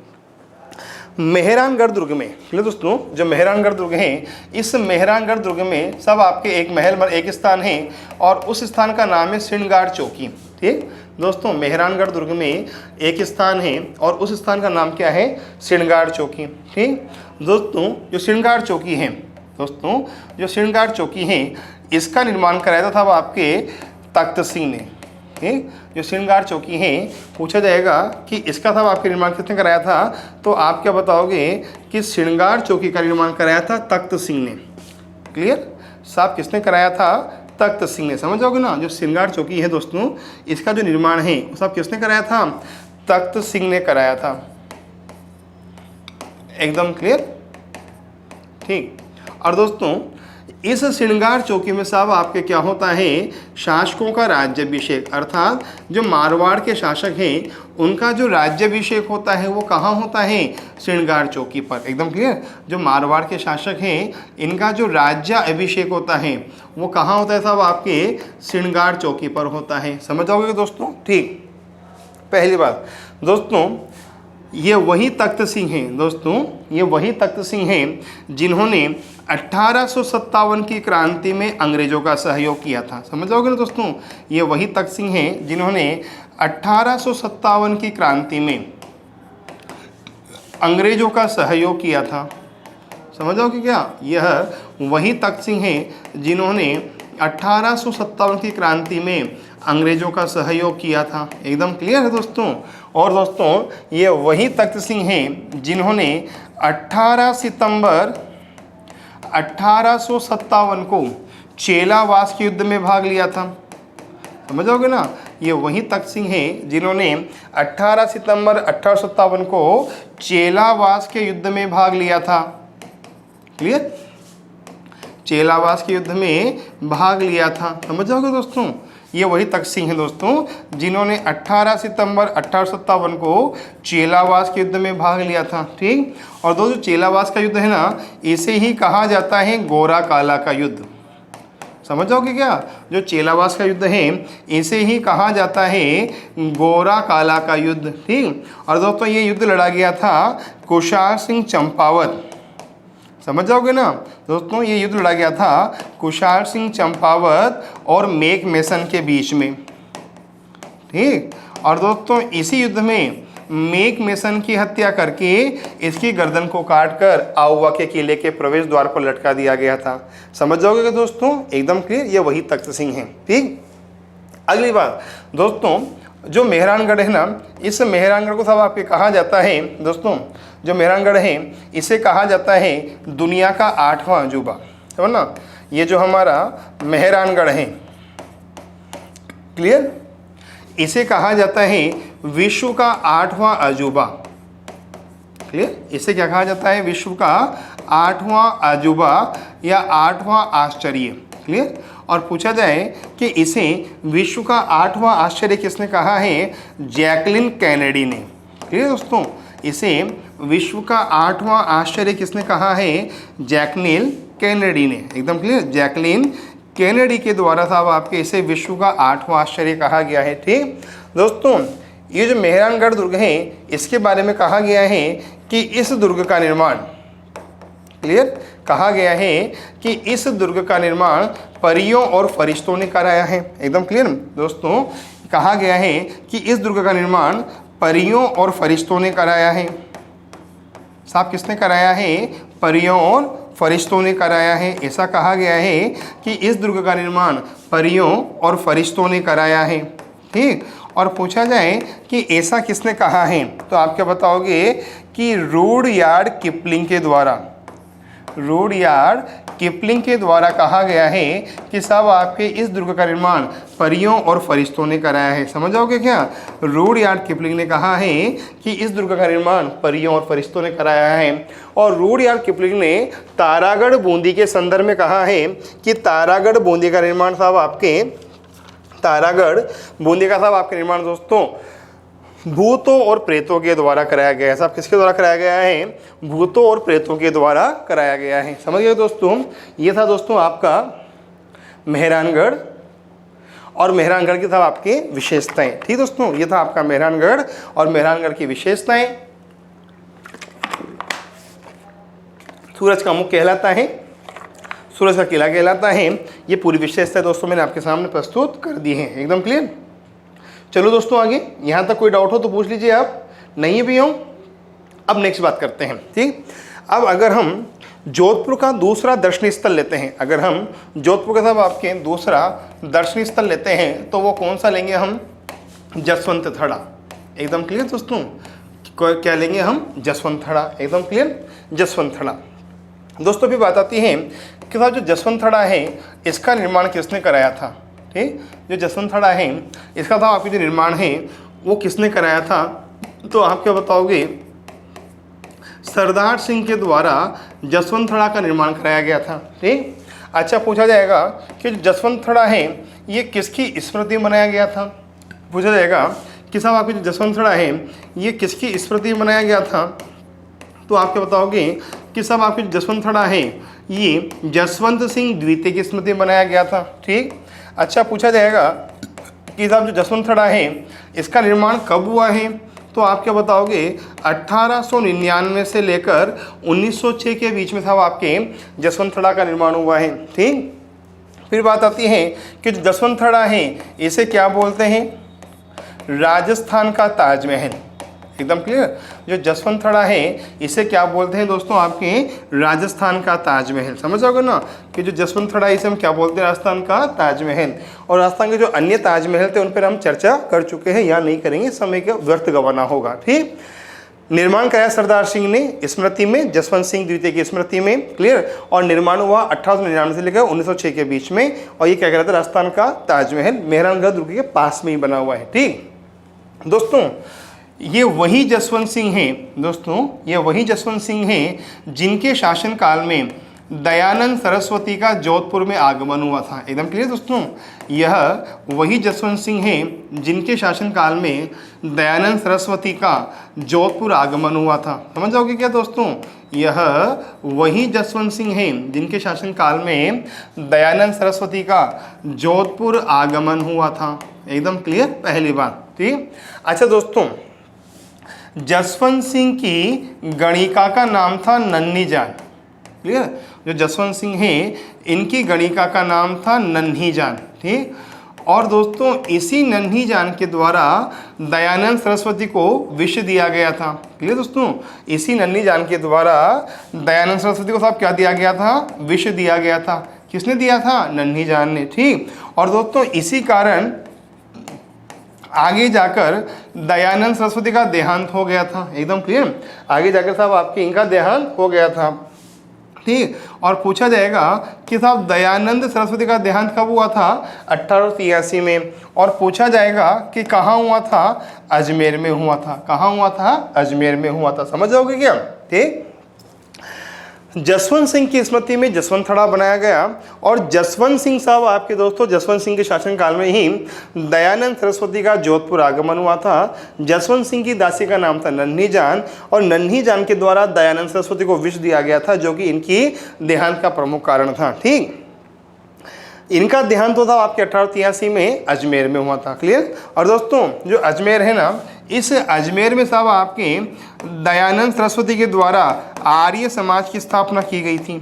मेहरानगढ़ दुर्ग में, क्लियर दोस्तों, जो मेहरानगढ़ दुर्ग है, इस मेहरानगढ़ दुर्ग में सब आपके एक महल एक स्थान है और उस स्थान का नाम है श्रृंगार चौकी। ठीक दोस्तों, मेहरानगढ़ दुर्ग में एक स्थान है और उस स्थान का नाम क्या है, श्रृंगार चौकी। ठीक दोस्तों, जो श्रृंगार चौकी है, दोस्तों जो श्रृंगार चौकी है, इसका निर्माण कराया था आपके तख्त सिंह ने। ठीक। जो श्रृंगार चौकी है, पूछा जाएगा कि इसका था आपके निर्माण किसने कराया था, तो आप क्या बताओगे कि श्रृंगार चौकी का निर्माण कराया था तख्त सिंह ने। क्लियर। साहब किसने कराया था, तख्त सिंह ने। समझ जाओगे ना, जो श्रृंगार चौकी है दोस्तों, इसका जो निर्माण है वो सब किसने कराया था, तख्त सिंह ने कराया था। एकदम क्लियर। ठीक। और दोस्तों इस श्रृंगार चौकी में साहब आपके क्या होता है, शासकों का राज्याभिषेक, अर्थात जो मारवाड़ के शासक हैं उनका जो राज्याभिषेक होता है वो कहाँ होता है, श्रृंगार चौकी पर। एकदम क्लियर। जो मारवाड़ के शासक हैं इनका जो राज्याभिषेक होता है वो कहाँ होता है साहब, आपके श्रृंगार चौकी पर होता है। समझ जाओगे दोस्तों। ठीक। पहली बात दोस्तों, ये वही तख्त सिंह हैं, दोस्तों ये वही तख्त सिंह हैं जिन्होंने 1857 की क्रांति में अंग्रेजों का सहयोग किया था। समझ जाओगे ना दोस्तों, ये वही तख्त सिंह हैं जिन्होंने 1857 की क्रांति में अंग्रेजों का सहयोग किया था। समझ जाओगे क्या, यह वही तख्त सिंह हैं जिन्होंने 1857 की क्रांति में अंग्रेजों का सहयोग किया था। एकदम क्लियर है दोस्तों। और दोस्तों ये वही तख्त सिंह हैं जिन्होंने 18 सितंबर 1857 को चेलावास के युद्ध में भाग लिया था। समझोगे ना, ये वही तख्त सिंह हैं जिन्होंने 18 सितंबर 1857 को चेलावास के युद्ध में भाग लिया था। क्लियर। चेलावास के युद्ध में भाग लिया था। समझ जाओगे दोस्तों, ये वही तख्त सिंह हैं दोस्तों जिन्होंने 18 सितंबर 1857 को चेलावास के युद्ध में भाग लिया था। ठीक, और दोस्तों चेलावास का युद्ध है ना, इसे ही कहा जाता है गोरा काला का युद्ध। समझ जाओगे क्या, जो चेलावास का युद्ध है इसे ही कहा जाता है गोरा काला का युद्ध। ठीक, और दोस्तों ये युद्ध लड़ा गया था कुशार सिंह चंपावत। समझ जाओगे ना दोस्तों, ये युद्ध लड़ा गया था कुशार सिंह चंपावत और मेक मेसन के बीच में। ठीक, और दोस्तों इसी युद्ध में मेक मेसन की हत्या करके इसकी गर्दन को काटकर आउवा के किले के प्रवेश द्वार पर लटका दिया गया था। समझ जाओगे दोस्तों, एकदम क्लियर, ये वही तख्त सिंह हैं। ठीक, अगली बात दोस्तों, जो मेहरानगढ़ है ना, इस मेहरानगढ़ को सब आपके कहा जाता है दोस्तों, जो मेहरानगढ़ है इसे कहा जाता है दुनिया का 8वां अजूबा। समझ ना, ये जो हमारा मेहरानगढ़ है, क्लियर, इसे कहा जाता है विश्व का 8वां अजूबा। क्लियर, इसे क्या कहा जाता है, विश्व का 8वां अजूबा या 8वां आश्चर्य। क्लियर, और पूछा जाए कि इसे विश्व का 8वां आश्चर्य किसने कहा है, जैकलिन कैनेडी ने। क्लियर दोस्तों, इसे विश्व का 8वां आश्चर्य किसने कहा है, जैकलिन कैनेडी ने। एकदम क्लियर, जैकलिन कैनेडी के द्वारा साहब आपके इसे विश्व का 8वां आश्चर्य कहा गया है। ठीक दोस्तों, ये जो मेहरानगढ़ दुर्ग है इसके बारे में कहा गया है कि इस दुर्ग का निर्माण, क्लियर, कहा गया है कि इस दुर्ग का निर्माण परियों और फरिश्तों ने कराया है। एकदम क्लियर दोस्तों, कहा गया है कि इस दुर्ग का निर्माण परियों और फरिश्तों ने कराया है। साहब किसने कराया है, परियों और फरिश्तों ने कराया है। ऐसा कहा गया है कि इस दुर्ग का निर्माण परियों और फरिश्तों ने कराया है। ठीक, और पूछा जाए कि ऐसा किसने कहा है, तो आप क्या बताओगे कि रूडयार्ड किपलिंग के द्वारा, रूडयार्ड किपलिंग के द्वारा कहा गया है कि साहब आपके इस दुर्ग का निर्माण परियों और फरिश्तों ने कराया है। समझ जाओगे क्या, रूडयार्ड किपलिंग ने कहा है कि इस दुर्ग का निर्माण परियों और फरिश्तों ने कराया है। और रूडयार्ड किपलिंग ने तारागढ़ बूंदी के संदर्भ में कहा है कि तारागढ़ बूंदी का निर्माण साहब आपके, तारागढ़ बूंदी का साहब आपके निर्माण दोस्तों भूतों और प्रेतों के द्वारा कराया गया है। साहब किसके द्वारा कराया गया है, भूतों और प्रेतों के द्वारा कराया गया है। समझ गए दोस्तों, ये था दोस्तों आपका मेहरानगढ़ और मेहरानगढ़ की था आपके विशेषताएं। ठीक दोस्तों, ये था आपका मेहरानगढ़ और मेहरानगढ़ की विशेषताएं। सूरज का मुख कहलाता है, सूरज का किला कहलाता है। ये पूरी विशेषताएं दोस्तों मैंने आपके सामने प्रस्तुत कर दी हैं। एकदम क्लियर। चलो दोस्तों आगे, यहाँ तक कोई डाउट हो तो पूछ लीजिए आप, नहीं भी हो। अब नेक्स्ट बात करते हैं। ठीक, अब अगर हम जोधपुर का दूसरा दर्शनीय स्थल लेते हैं, अगर हम जोधपुर का साहब आपके दूसरा दर्शनीय स्थल लेते हैं तो वो कौन सा लेंगे हम, जसवंत थड़ा। एकदम क्लियर दोस्तों, क्या लेंगे हम, जसवंत थड़ा। एकदम क्लियर, जसवंत थड़ा। दोस्तों भी बात आती है कि साहब जो जसवंत थड़ा है इसका निर्माण किसने कराया था। ठीक, जो जसवंत थड़ा है इसका था आपके जो निर्माण है वो किसने कराया था, तो आप क्या बताओगे, सरदार सिंह के द्वारा जसवंत थड़ा का निर्माण कराया गया था। ठीक, अच्छा पूछा जाएगा कि जो जसवंत थड़ा है ये किसकी स्मृति में बनाया गया था। पूछा जाएगा कि साहब आपके जो जसवंत थड़ा है ये किसकी स्मृति में बनाया गया था, तो आप क्या बताओगे कि साहब आपके जो जसवंत थड़ा है ये जसवंत सिंह द्वितीय की स्मृति में बनाया गया था। ठीक, अच्छा पूछा जाएगा कि साहब जो जसवंत थड़ा है इसका निर्माण कब हुआ है, तो आप क्या बताओगे 1899 से लेकर 1906 के बीच में साहब आपके जसवंत थड़ा का निर्माण हुआ है। ठीक, फिर बात आती है कि जो जसवंत थड़ा है इसे क्या बोलते हैं, राजस्थान का ताजमहल। एकदम क्लियर, जो जसवंत थड़ा है इसे क्या बोलते हैं दोस्तों, आपके राजस्थान का ताजमहल। समझ जाओगे ना कि जो जसवंत थड़ा इसे हम क्या बोलते हैं, राजस्थान का ताजमहल। और राजस्थान के जो अन्य ताजमहल थे उन पर हम चर्चा कर चुके हैं, यहाँ नहीं करेंगे, समय का व्यर्थ गंवाना होगा। ठीक, निर्माण कराया सरदार सिंह ने स्मृति में, जसवंत सिंह द्वितीय की स्मृति में। क्लियर, और निर्माण हुआ 1899 से लेकर 1906 के बीच में। और ये क्या कहलाता है, राजस्थान का ताजमहल मेहरानगढ़ दुर्ग के पास में ही बना हुआ है। ठीक दोस्तों, ये वही जसवंत सिंह हैं दोस्तों, ये वही जसवंत सिंह हैं जिनके शासनकाल में दयानंद सरस्वती का जोधपुर में आगमन हुआ था। एकदम क्लियर दोस्तों, यह वही जसवंत सिंह हैं जिनके शासनकाल में दयानंद सरस्वती का जोधपुर आगमन हुआ था। समझ जाओगे क्या दोस्तों, यह वही जसवंत सिंह हैं जिनके शासनकाल में दयानंद सरस्वती का जोधपुर आगमन हुआ था। एकदम क्लियर, पहली बात। ठीक, अच्छा दोस्तों, जसवंत सिंह की गणिका का नाम था नन्ही जान। क्लियर, जो जसवंत सिंह हैं इनकी गणिका का नाम था नन्ही जान। ठीक, और दोस्तों इसी नन्ही जान के द्वारा दयानंद सरस्वती को विष दिया गया था। क्लियर दोस्तों, इसी नन्ही जान के द्वारा दयानंद सरस्वती को साहब क्या दिया गया था, विष दिया गया था। किसने दिया था, नन्ही जान ने। ठीक, और दोस्तों इसी कारण आगे जाकर दयानंद सरस्वती का देहांत हो गया था। एकदम क्लियर, आगे जाकर साहब आपके इनका देहांत हो गया था। ठीक, और पूछा जाएगा कि साहब दयानंद सरस्वती का देहांत कब हुआ था, 1883 में। और पूछा जाएगा कि कहाँ हुआ था, अजमेर में हुआ था। कहाँ हुआ था, अजमेर में हुआ था। समझ जाओगे क्या। ठीक, जसवंत सिंह की स्मृति में जसवंत थड़ा बनाया गया, और जसवंत सिंह साहब आपके दोस्तों जसवंत सिंह के शासनकाल में ही दयानंद सरस्वती का जोधपुर आगमन हुआ था। जसवंत सिंह की दासी का नाम था नन्ही जान, और नन्ही जान के द्वारा दयानंद सरस्वती को विष दिया गया था, जो कि इनकी देहांत का प्रमुख कारण था। ठीक, इनका देहांत हुआ था आपके 1883 में अजमेर में हुआ था। क्लियर, और दोस्तों जो अजमेर है ना, इस अजमेर में साहब आपके दयानंद सरस्वती के द्वारा आर्य समाज की स्थापना की गई थी।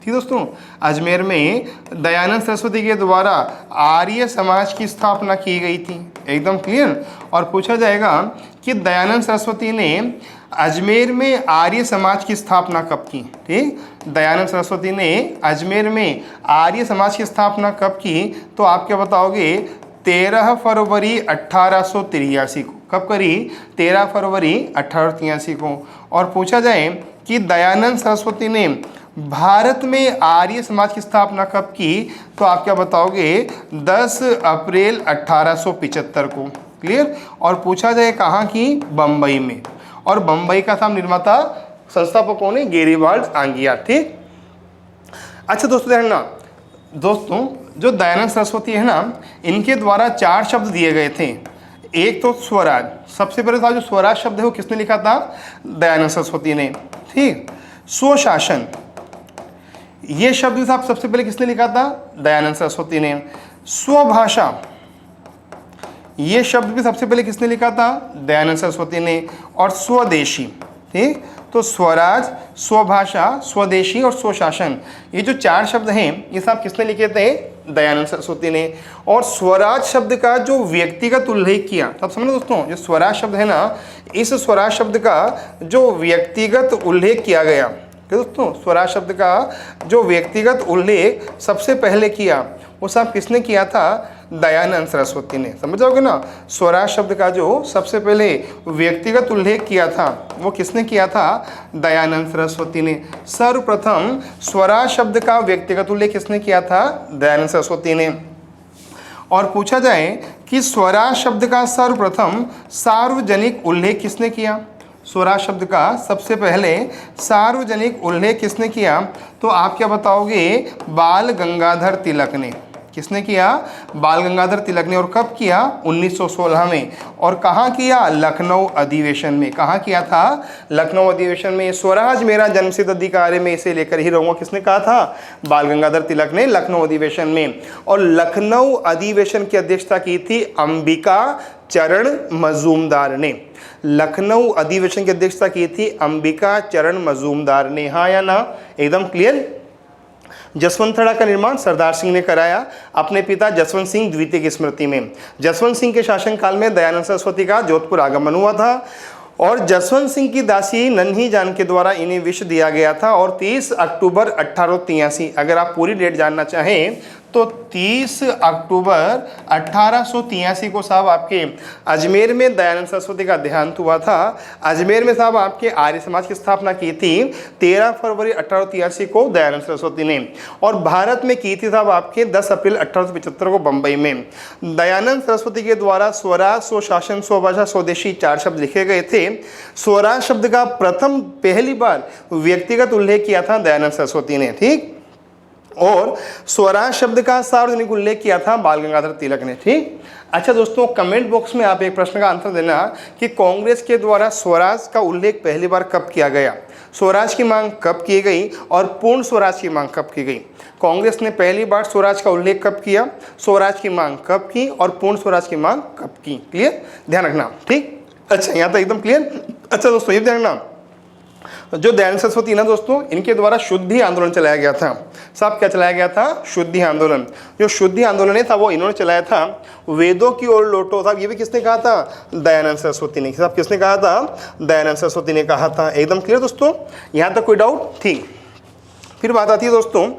ठीक दोस्तों, अजमेर में दयानंद सरस्वती के द्वारा आर्य समाज की स्थापना की गई थी। एकदम क्लियर, और पूछा जाएगा कि दयानंद सरस्वती ने अजमेर में आर्य समाज की स्थापना कब की। ठीक, दयानंद सरस्वती ने अजमेर में आर्य समाज की स्थापना कब की, तो आप क्या बताओगे, 13 फरवरी 1883 को। कब करी, 13 फरवरी 1883 को। और पूछा जाए कि दयानंद सरस्वती ने भारत में आर्य समाज की स्थापना कब की, तो आप क्या बताओगे, 10 अप्रैल 1875 को। क्लियर, और पूछा जाए कहाँ की, बम्बई में। और बम्बई का था निर्माता संस्थापक कौन है, गेरीबाल्ड आंगिया। ठीक, अच्छा दोस्तों ध्यान ना, दोस्तों जो दयानंद सरस्वती है ना, इनके द्वारा 4 शब्द दिए गए थे। एक तो स्वराज, सबसे पहले था जो स्वराज शब्द है वो किसने लिखा था, दयानंद सरस्वती ने। ठीक, स्वशासन, ये शब्द साहब सबसे पहले किसने लिखा था, दयानंद सरस्वती ने। स्वभाषा, ये शब्द भी सबसे पहले किसने लिखा था, दयानंद सरस्वती ने। और स्वदेशी, ठीक, तो स्वराज, स्वभाषा, स्वदेशी और स्वशासन, ये जो 4 शब्द हैं ये सब किसने लिखे थे, दयानंद सरस्वती ने। और स्वराज शब्द का जो व्यक्तिगत उल्लेख किया, तब समझो दोस्तों, जो स्वराज शब्द है ना, इस स्वराज शब्द का जो व्यक्तिगत उल्लेख किया गया, दोस्तों स्वराज शब्द का जो व्यक्तिगत उल्लेख सबसे पहले किया, वो सब किसने किया था, दयानंद सरस्वती ने। समझ जाओगे ना, स्वराज शब्द का जो सबसे पहले व्यक्तिगत उल्लेख किया था वो किसने किया था, दयानंद सरस्वती ने। सर्वप्रथम स्वराज शब्द का व्यक्तिगत उल्लेख किसने किया था, दयानंद सरस्वती ने। और पूछा जाए कि स्वराज शब्द का सर्वप्रथम सार्वजनिक उल्लेख किसने किया, स्वराज शब्द का सबसे पहले सार्वजनिक उल्लेख किसने किया, तो आप क्या बताओगे, बाल गंगाधर तिलक ने। किसने किया, बाल गंगाधर तिलक ने। और कब किया, 1916 में। और कहाँ किया, लखनऊ अधिवेशन में। कहाँ किया था, लखनऊ अधिवेशन में। स्वराज मेरा जन्मसिद्ध अधिकार है, मैं इसे लेकर ही रहूँगा, किसने कहा था, बाल गंगाधर तिलक ने, लखनऊ अधिवेशन में। और लखनऊ अधिवेशन की अध्यक्षता की थी अंबिका चरण मजूमदार ने। लखनऊ अधिवेशन की अध्यक्षता की थी अंबिका चरण मजूमदार ने। हाँ या ना, एकदम क्लियर। जसवंत थड़ा का निर्माण सरदार सिंह ने कराया अपने पिता जसवंत सिंह द्वितीय की स्मृति में। जसवंत सिंह के शासनकाल में दयानंद सरस्वती का जोधपुर आगमन हुआ था, और जसवंत सिंह की दासी नन्ही जान के द्वारा इन्हें विष दिया गया था। और 30 अक्टूबर 1883, अगर आप पूरी डेट जानना चाहें तो 30 अक्टूबर 1883 को साहब आपके अजमेर में दयानंद सरस्वती का देहांत हुआ था। अजमेर में साहब आपके आर्य समाज की स्थापना की थी 13 फरवरी 1883 को दयानंद सरस्वती ने, और भारत में की थी साहब आपके 10 अप्रैल 1875 को बंबई में। दयानंद सरस्वती के द्वारा स्वराज, स्वशासन, स्वभाषा, स्वदेशी 4 शब्द लिखे गए थे। स्वराज शब्द का प्रथम पहली बार व्यक्तिगत उल्लेख किया था दयानंद सरस्वती ने, ठीक, और स्वराज शब्द का सार्वजनिक उल्लेख किया था बाल गंगाधर तिलक ने, ठीक। अच्छा दोस्तों, कमेंट बॉक्स में आप एक प्रश्न का आंसर देना कि कांग्रेस के द्वारा स्वराज का उल्लेख पहली बार कब किया गया, स्वराज की मांग कब की गई और पूर्ण स्वराज की मांग कब की गई। कांग्रेस ने पहली बार स्वराज का उल्लेख कब किया, स्वराज की मांग कब की और पूर्ण स्वराज की मांग कब की। क्लियर, ध्यान रखना, ठीक। अच्छा, यहाँ तक एकदम क्लियर। अच्छा दोस्तों, ये ध्यान रखना, जो दयानंद सरस्वती ना दोस्तों, इनके द्वारा शुद्धि आंदोलन चलाया गया था। साहब क्या चलाया गया था? शुद्धि आंदोलन। जो शुद्धि आंदोलन था वो इन्होंने चलाया था। वेदों की ओर लौटो, साहब ये भी किसने कहा था? दयानंद सरस्वती ने। साहब किसने कहा था? दयानंद सरस्वती ने कहा था। एकदम क्लियर दोस्तों, यहाँ तक कोई डाउट? ठीक। फिर बात आती है दोस्तों,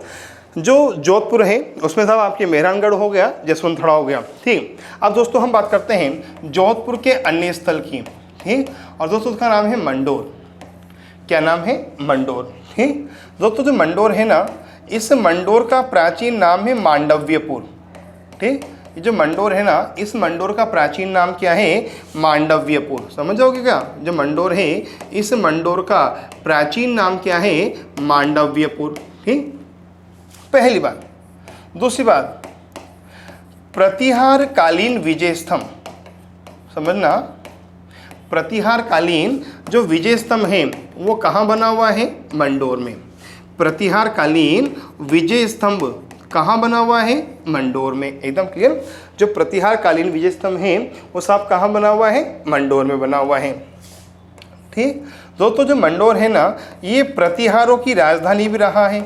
जो जोधपुर है उसमें साहब आपके मेहरानगढ़ हो गया, जसवंतथड़ा हो गया, ठीक। अब दोस्तों हम बात करते हैं जोधपुर के अन्य स्थल की, ठीक। और दोस्तों उसका नाम है मंडोर। क्या नाम है? मंडोर, ठीक। दोस्तों जो मंडोर है ना, इस मंडोर का प्राचीन नाम है मांडव्यपुर, ठीक। ये जो मंडोर है ना, इस मंडोर का प्राचीन नाम क्या है? मांडव्यपुर। समझ जाओगे क्या? जो मंडोर है, इस मंडोर का प्राचीन नाम क्या है? मांडव्यपुर, ठीक। पहली बात। दूसरी बात, प्रतिहार कालीन विजय स्तंभ, समझना, प्रतिहार कालीन जो विजय स्तंभ है वो कहाँ बना हुआ है? मंडोर में। प्रतिहार कालीन विजय स्तंभ कहाँ बना हुआ है? मंडोर में। एकदम क्लियर। जो प्रतिहार कालीन विजय स्तंभ है वो साहब कहाँ बना हुआ है? मंडोर में बना हुआ है, ठीक। दोस्तों जो मंडोर है ना, ये प्रतिहारों की राजधानी भी रहा है,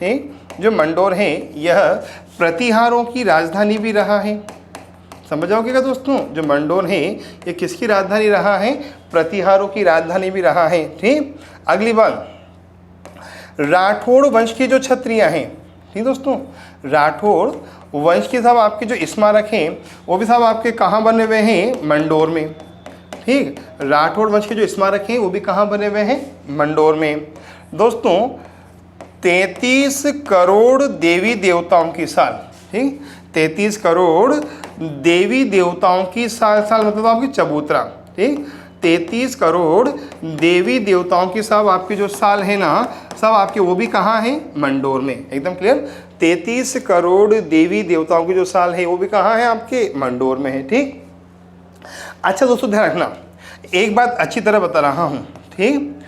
ठीक। जो मंडोर है यह प्रतिहारों की राजधानी भी रहा है। समझ जाओगे क्या दोस्तों? जो मंडोर है ये किसकी राजधानी रहा है? प्रतिहारों की राजधानी भी रहा है, ठीक। अगली बात, राठौड़ वंश की जो क्षत्रियां हैं, ठीक दोस्तों, राठौड़ वंश के साहब आपके जो स्मारक हैं वो भी साहब आपके कहाँ बने हुए हैं? मंडोर में, ठीक। राठौड़ वंश के जो स्मारक हैं वो भी कहाँ बने हुए हैं? मंडोर में। दोस्तों 33 करोड़ देवी देवताओं की साल, ठीक। 33 करोड़ देवी देवताओं की साल, साल मतलब आपकी चबूतरा, ठीक। 33 करोड़ देवी देवताओं की साहब आपकी जो साल है ना, सब आपके वो भी कहाँ है? मंडोर में। एकदम क्लियर। 33 करोड़ देवी देवताओं की जो साल है वो भी कहाँ है? आपके मंडोर में है, ठीक। अच्छा दोस्तों ध्यान रखना, एक बात अच्छी तरह बता रहा हूँ, ठीक।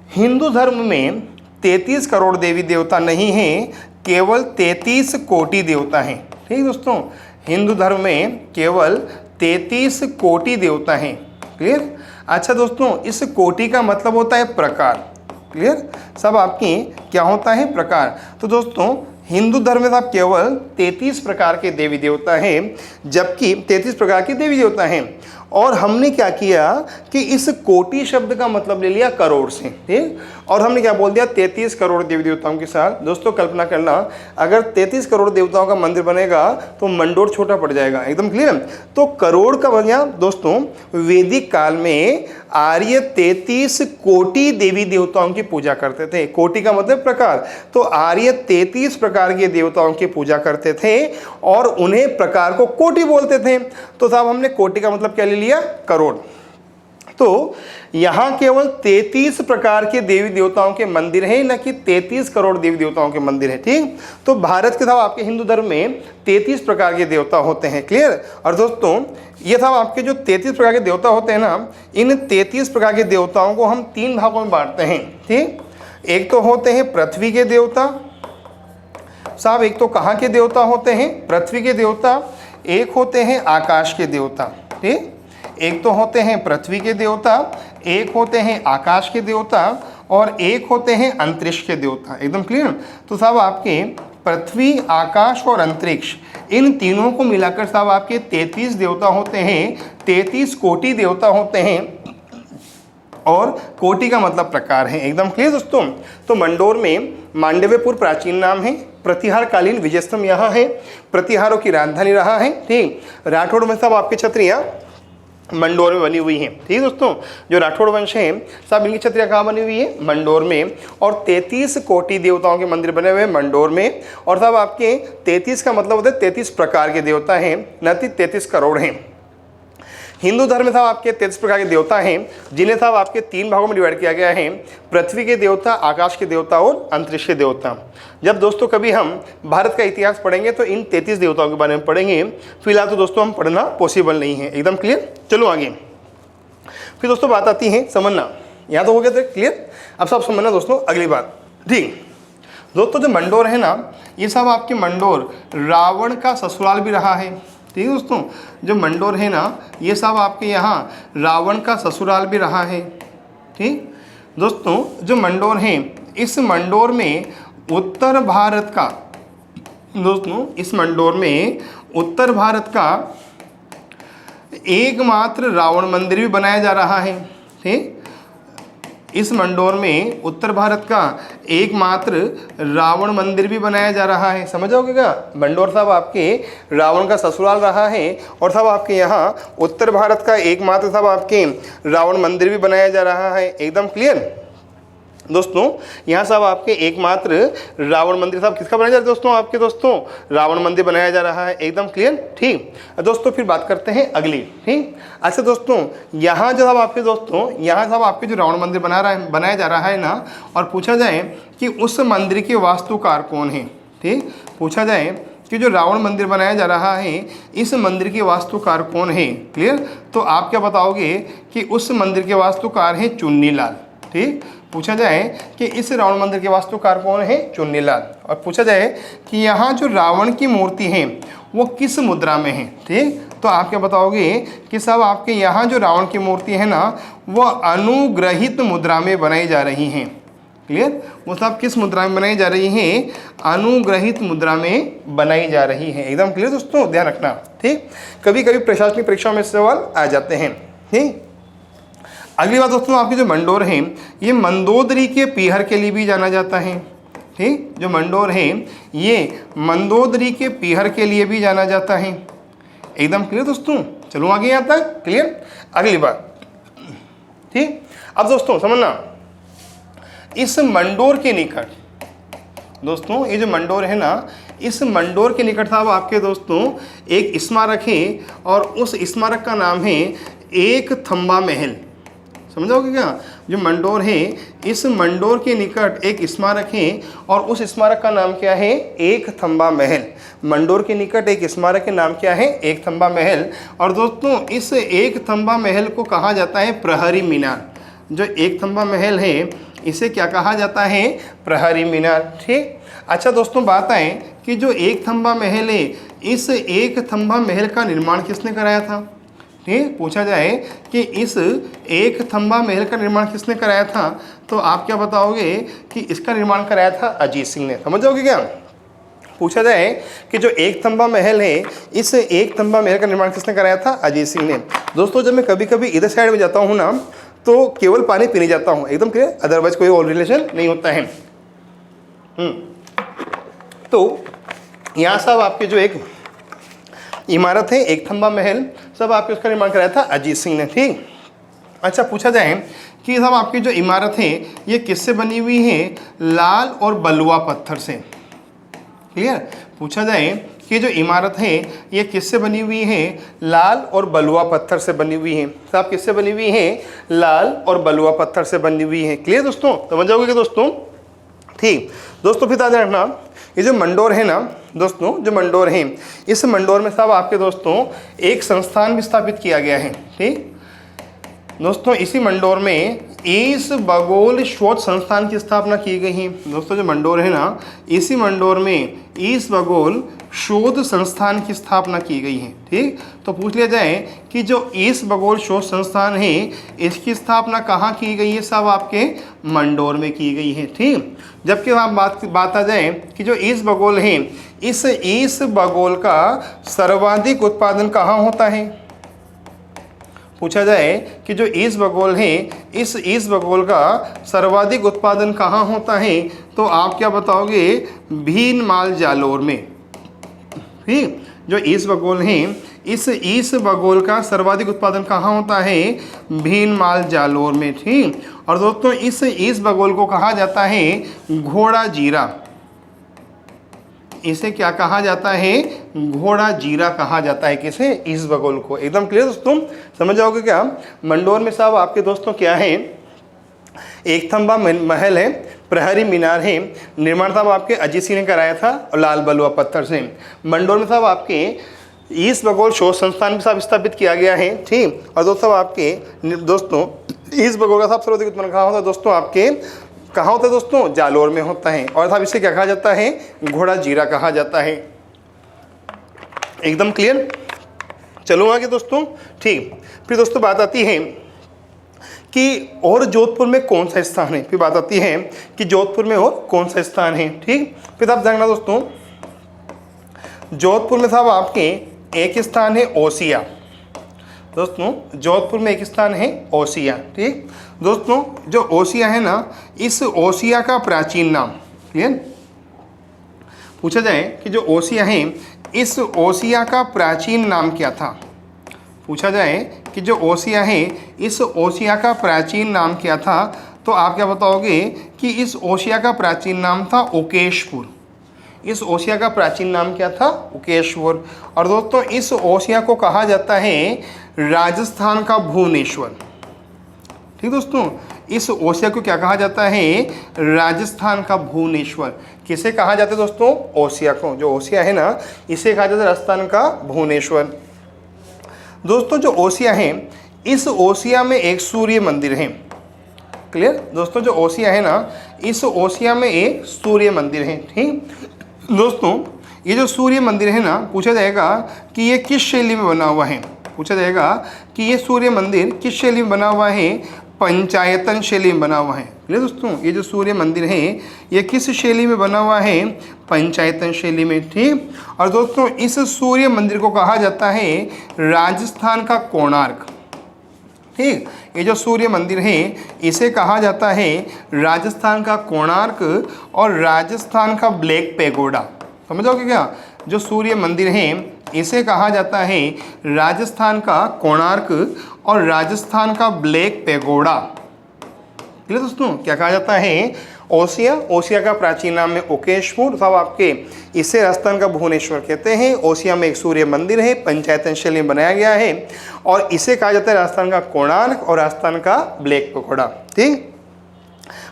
हिंदू धर्म में 33 करोड़ देवी देवता नहीं हैं, केवल 33 कोटि देवता हैं, ठीक दोस्तों। हिंदू धर्म में केवल 33 कोटि देवता हैं। क्लियर। अच्छा दोस्तों, इस कोटि का मतलब होता है प्रकार। क्लियर। सब आपकी क्या होता है? प्रकार। तो दोस्तों हिंदू धर्म में आप केवल 33 प्रकार के देवी देवता हैं, जबकि 33 प्रकार के देवी देवता हैं। और हमने क्या किया कि इस कोटि शब्द का मतलब ले लिया करोड़ से, ठीक। और हमने क्या बोल दिया? 33 करोड़ देवी देवताओं के साथ। दोस्तों कल्पना करना, अगर 33 करोड़ देवताओं का मंदिर बनेगा तो मंडोर छोटा पड़ जाएगा। एकदम क्लियर। तो करोड़ का बना दोस्तों, वैदिक काल में आर्य 33 कोटि देवी देवताओं की पूजा करते थे। कोटि का मतलब प्रकार। तो आर्य 33 प्रकार के देवताओं की पूजा करते थे और उन्हें प्रकार को कोटि बोलते थे। तो साहब हमने कोटि का मतलब क्या ले लिया? करोड़। तो यहां केवल 33 प्रकार के देवी देवताओं के मंदिर हैं, न कि 33 करोड़ देवी देवताओं के मंदिर हैं, ठीक। तो भारत के साहब आपके हिंदू धर्म में 33 प्रकार के देवता होते हैं। क्लियर। और दोस्तों ये साहब आपके जो 33 प्रकार के देवता होते हैं ना, इन 33 प्रकार के देवताओं को हम 3 भागों में बांटते हैं, ठीक। एक तो होते हैं पृथ्वी के देवता साहब, एक तो कहाँ के देवता होते हैं? पृथ्वी के देवता। एक होते हैं आकाश के देवता, ठीक। एक तो होते हैं पृथ्वी के देवता, एक होते हैं आकाश के देवता और एक होते हैं अंतरिक्ष के देवता। एकदम क्लियर। तो साहब आपके पृथ्वी, आकाश और अंतरिक्ष, इन तीनों को मिलाकर साहब आपके 33 देवता होते हैं, 33 कोटि देवता होते हैं। और कोटि का मतलब प्रकार है। एकदम क्लियर दोस्तों। तो मंडोर में मांडव्यपुर प्राचीन नाम है, प्रतिहार कालीन विजय स्तंभ यहाँ है, प्रतिहारों की राजधानी रहा है। ठीक, राठौड़ में सब आपके क्षत्रियाँ मंडोर में बनी हुई हैं। ठीक है दोस्तों, जो राठौड़ वंश है सब इनकी छत्रियाँ कहाँ बनी हुई है? मंडोर में। और 33 कोटि देवताओं के मंदिर बने हुए हैं मंडोर में। और सब आपके 33 का मतलब होता है 33 प्रकार के देवता हैं, न कि 33 करोड़ हैं। हिंदू धर्म में साहब आपके 33 प्रकार के देवता हैं, जिन्हें साहब आपके 3 भागों में डिवाइड किया गया है, पृथ्वी के देवता, आकाश के देवता और अंतरिक्ष के देवता। जब दोस्तों कभी हम भारत का इतिहास पढ़ेंगे तो इन 33 देवताओं के बारे में पढ़ेंगे। फिलहाल तो दोस्तों हम पढ़ना पॉसिबल नहीं है। एकदम क्लियर। चलो आगे। फिर दोस्तों बात आती है समझना। यहाँ तो हो गया था क्लियर। अब सब समझना दोस्तों अगली बात। ठीक दोस्तों, जो मंडोर है ना, ये सब आपके मंडोर रावण का ससुराल भी रहा है। ठीक है दोस्तों, जो मंडोर है ना, ये सब आपके यहाँ रावण का ससुराल भी रहा है। ठीक दोस्तों, जो मंडोर है, इस मंडोर में उत्तर भारत का, दोस्तों इस मंडोर में उत्तर भारत का एकमात्र रावण मंदिर भी बनाया जा रहा है। ठीक, इस मंडोर में उत्तर भारत का एकमात्र रावण मंदिर भी बनाया जा रहा है। समझ जाओगे क्या? मंडोर साहब आपके रावण का ससुराल रहा है और साहब आपके यहाँ उत्तर भारत का एकमात्र साहब आपके रावण मंदिर भी बनाया जा रहा है। एकदम क्लियर दोस्तों। यहाँ साहब आपके एकमात्र रावण मंदिर साहब किसका बनाया जा रहा है दोस्तों? आपके दोस्तों रावण मंदिर बनाया जा रहा है। एकदम क्लियर। ठीक दोस्तों, फिर बात करते हैं अगली। ठीक, अच्छा दोस्तों, यहाँ जो साहब आपके दोस्तों, यहाँ साहब आपके जो रावण मंदिर बनाया जा रहा है ना, और पूछा जाए कि उस मंदिर के वास्तुकार कौन है। ठीक, पूछा जाए कि जो रावण मंदिर बनाया जा रहा है, इस मंदिर के वास्तुकार कौन है? क्लियर। तो आप क्या बताओगे कि उस मंदिर के वास्तुकार हैं चुन्नीलाल। ठीक, पूछा जाए कि इस रावण मंदिर के वास्तुकार कौन है? चुन्नीलाल। और पूछा जाए कि यहाँ जो रावण की मूर्ति है वो किस मुद्रा में है? ठीक, तो आप क्या बताओगे कि साहब आपके यहाँ जो रावण की मूर्ति है ना, वह अनुग्रहित मुद्रा में बनाई जा रही हैं। क्लियर, वो साहब किस मुद्रा में बनाई जा रही हैं? अनुग्रहित मुद्रा में बनाई जा रही है। एकदम क्लियर दोस्तों, ध्यान रखना। ठीक, कभी कभी प्रशासनिक परीक्षाओं में सवाल आ जाते हैं। ठीक, अगली बात दोस्तों, आपके जो मंडोर हैं, ये मंदोदरी के पीहर के लिए भी जाना जाता है। ठीक, जो मंडोर है ये मंदोदरी के पीहर के लिए भी जाना जाता है। एकदम क्लियर दोस्तों। चलो आगे यहाँ तक क्लियर। अगली बात। ठीक, अब दोस्तों समझना, इस मंडोर के निकट दोस्तों, ये जो मंडोर है ना, इस मंडोर के निकट साहब आपके दोस्तों एक स्मारक है और उस स्मारक का नाम है एक थंबा महल। समझोगे क्या? जो मंडोर है, इस मंडोर के निकट एक स्मारक है और उस स्मारक का नाम क्या है? एक थंबा महल। मंडोर के निकट एक स्मारक के नाम क्या है? एक थंबा महल। और दोस्तों इस एक थंबा महल को कहा जाता है प्रहरी मीनार। जो एक थंबा महल है इसे क्या कहा जाता है? प्रहरी मीनार। ठीक, अच्छा दोस्तों बात आए कि जो एक थंबा महल है, इस एक थंबा महल का निर्माण किसने कराया था? ठीक, पूछा जाए कि इस एक थंबा महल का निर्माण किसने कराया था, तो आप क्या बताओगे कि इसका निर्माण कराया था अजीत सिंह ने। समझ जाओगे क्या? पूछा जाए कि जो एक थंबा महल है, इस एक थंबा महल का निर्माण किसने कराया था? अजीत सिंह ने। दोस्तों जब मैं कभी कभी इधर साइड में जाता हूँ ना, तो केवल पानी पीने जाता हूँ। एकदम क्लियर, अदरवाइज कोई और रिलेशन नहीं होता है। तो यहाँ साहब आपके जो एक इमारत है एक थंबा महल, सब आपके उसका निर्माण कराया था अजीत सिंह ने। ठीक, अच्छा पूछा जाए कि सब आपकी जो इमारत है ये किससे बनी हुई है? लाल और बलुआ पत्थर से। क्लियर, पूछा जाए कि जो इमारत है ये किससे बनी हुई है? लाल और बलुआ पत्थर से बनी हुई है। सब किससे बनी हुई है? लाल और बलुआ पत्थर से बनी हुई है। क्लियर दोस्तों, समझ जाओगे कि दोस्तों? ठीक दोस्तों, फिर याद रखना, ये जो मंडोर है ना दोस्तों, जो मंडोर है, इस मंडोर में साहब आपके दोस्तों एक संस्थान भी स्थापित किया गया है। ठीक दोस्तों, इसी मंडोर में ईस बगोल शोध संस्थान की स्थापना की गई है। दोस्तों जो मंडोर है ना, इसी मंडोर में ईस बगोल शोध संस्थान की स्थापना की गई है। ठीक, तो पूछ लिया जाए कि जो ईस बगोल शोध संस्थान है इसकी स्थापना कहाँ की गई है? सब आपके मंडोर में की गई है। ठीक, जबकि वहाँ बात आ जाए कि जो ईस बगोल है, इस ईस बगोल का सर्वाधिक उत्पादन कहाँ होता है? पूछा जाए कि जो इसबगोल है, इस इसबगोल का सर्वाधिक उत्पादन कहाँ होता है, तो आप क्या बताओगे? भीनमाल जालोर में। ठीक, जो इसबगोल है, इस इसबगोल का सर्वाधिक उत्पादन कहाँ होता है? भीनमाल जालोर में। ठीक, और दोस्तों इस इसबगोल को कहा जाता है घोड़ा जीरा। इसे क्या कहा जाता है? घोड़ा जीरा कहा जाता है। किसे? इसबगोल को। एकदम क्लियर दोस्तों, समझ जाओगे क्या? मंडोर में साहब आपके दोस्तों क्या है? एक थंबा महल है, प्रहरी मीनार है, निर्माण साहब आपके अजीत सिंह ने कराया था और लाल बलुआ पत्थर से। मंडोर में साहब आपके इसबगोल शोध संस्थान भी साहब स्थापित किया गया है। ठीक, और दोस्तों आपके दोस्तों इसबगोल का साहब सर्वाधिक उत्पन्न कहाँ होता है दोस्तों? आपके कहाँ होता है दोस्तों? जालोर में होता है। और साहब इसे क्या कहा जाता है? घोड़ा जीरा कहा जाता है। एकदम क्लियर? चलो आगे दोस्तों। ठीक, फिर दोस्तों बात आती है कि और जोधपुर में कौन सा स्थान है। फिर बात आती है कि जोधपुर में और कौन सा स्थान है। ठीक, फिर आप जानना दोस्तों, जोधपुर में साहब आपके एक स्थान है ओसिया। दोस्तों जोधपुर में एक स्थान है ओसिया। ठीक दोस्तों, जो ओसिया है ना, इस ओसिया का प्राचीन नाम, क्लियर? पूछा जाए कि जो ओसिया है, इस ओसिया का प्राचीन नाम क्या था? पूछा जाए कि जो ओसिया है, इस ओसिया का प्राचीन नाम क्या था, तो आप क्या बताओगे कि इस ओसिया का प्राचीन नाम था उकेशपुर। इस ओसिया का प्राचीन नाम क्या था? उकेशपुर। और दोस्तों इस ओसिया को कहा जाता है राजस्थान का भुवनेश्वर। ठीक दोस्तों, इस ओसिया को क्या कहा जाता है? राजस्थान का भुवनेश्वर। किसे कहा जाता है दोस्तों? ओसिया को। जो ओसिया है ना, इसे कहा जाता है राजस्थान का भुवनेश्वर। दोस्तों जो ओसिया है, इस ओसिया में एक सूर्य मंदिर है। क्लियर दोस्तों, जो ओसिया है ना, इस ओसिया में एक सूर्य मंदिर है। ठीक दोस्तों, ये जो सूर्य मंदिर है ना, पूछा जाएगा कि ये किस शैली में बना हुआ है। पूछा जाएगा कि ये सूर्य मंदिर किस शैली में बना हुआ है? पंचायतन शैली में बना हुआ है। क्लियर दोस्तों, ये जो सूर्य मंदिर है, ये किस शैली में बना हुआ है? पंचायतन शैली में। ठीक, और दोस्तों इस सूर्य मंदिर को कहा जाता है राजस्थान का कोणार्क। ठीक, ये जो सूर्य मंदिर है, इसे कहा जाता है राजस्थान का कोणार्क और राजस्थान का ब्लैक पैगोडा। समझोगे क्या? जो सूर्य मंदिर है, इसे कहा जाता है राजस्थान का कोणार्क और राजस्थान का ब्लैक पैगोडा। क्लियर दोस्तों, क्या कहा जाता है? ओसिया। ओसिया का प्राचीन नाम है उकेशपुर। साहब आपके इसे राजस्थान का भुवनेश्वर कहते हैं। ओसिया में एक सूर्य मंदिर है, पंचायतन शैली में बनाया गया है, और इसे कहा जाता है राजस्थान का कोणार्क और राजस्थान का ब्लैक पैगोडा। ठीक,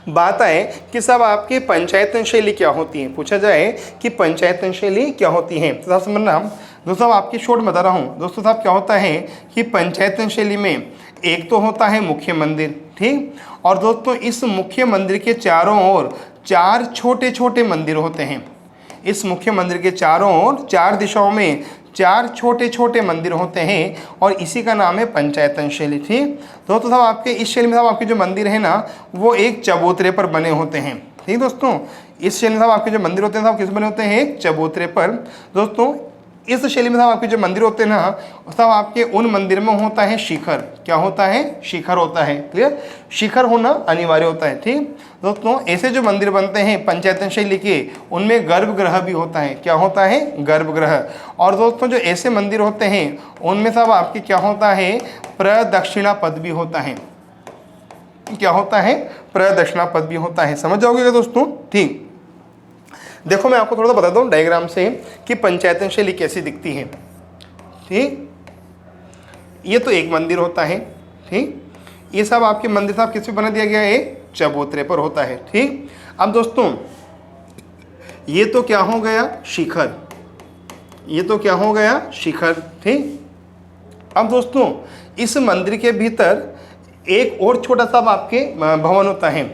बात आए कि साहब आपकी पंचायतन शैली क्या होती है। पूछा जाए कि पंचायतन शैली क्या होती है, तो साहब समझना दोस्तों, आपकी शॉर्ट बता रहा हूँ दोस्तों। साहब क्या होता है कि पंचायतन शैली में एक तो होता है मुख्य मंदिर। ठीक, और दोस्तों इस मुख्य मंदिर के चारों ओर 4 छोटे छोटे मंदिर होते हैं। इस मुख्य मंदिर के चारों ओर 4 दिशाओं में 4 छोटे छोटे मंदिर होते हैं, और इसी का नाम है पंचायतन शैली। ठीक दोस्तों, साहब आपके इस शैली में साहब आपके जो मंदिर है ना, वो एक चबूतरे पर बने होते हैं। ठीक दोस्तों, इस शैली में साहब आपके जो मंदिर होते हैं साहब किस बने होते हैं? एक चबूतरे पर। दोस्तों इस शैली में साहब आपके जो मंदिर होते हैं ना, साहब आपके उन मंदिर में होता है शिखर। क्या होता है? शिखर होता है। क्लियर? शिखर होना अनिवार्य होता है। ठीक दोस्तों, ऐसे जो मंदिर बनते हैं पंचायतन शैली के, उनमें गर्भगृह भी होता है। क्या होता है? गर्भगृह। और दोस्तों जो ऐसे मंदिर होते हैं, उनमें साहब आपके क्या होता है? प्रदक्षिणा पद भी होता है। क्या होता है? प्रदक्षिणा पद भी होता है। समझ जाओगे दोस्तों? ठीक, देखो मैं आपको थोड़ा सा बता दूं डायग्राम से कि पंचायतन शैली कैसी दिखती है। ठीक, ये तो एक मंदिर होता है। ठीक, ये सब आपके मंदिर साहब किस पे बना दिया गया है? चबूतरे पर होता है। ठीक, अब दोस्तों ये तो क्या हो गया? शिखर। ये तो क्या हो गया? शिखर। ठीक, अब दोस्तों इस मंदिर के भीतर एक और छोटा सा आपके भवन होता है,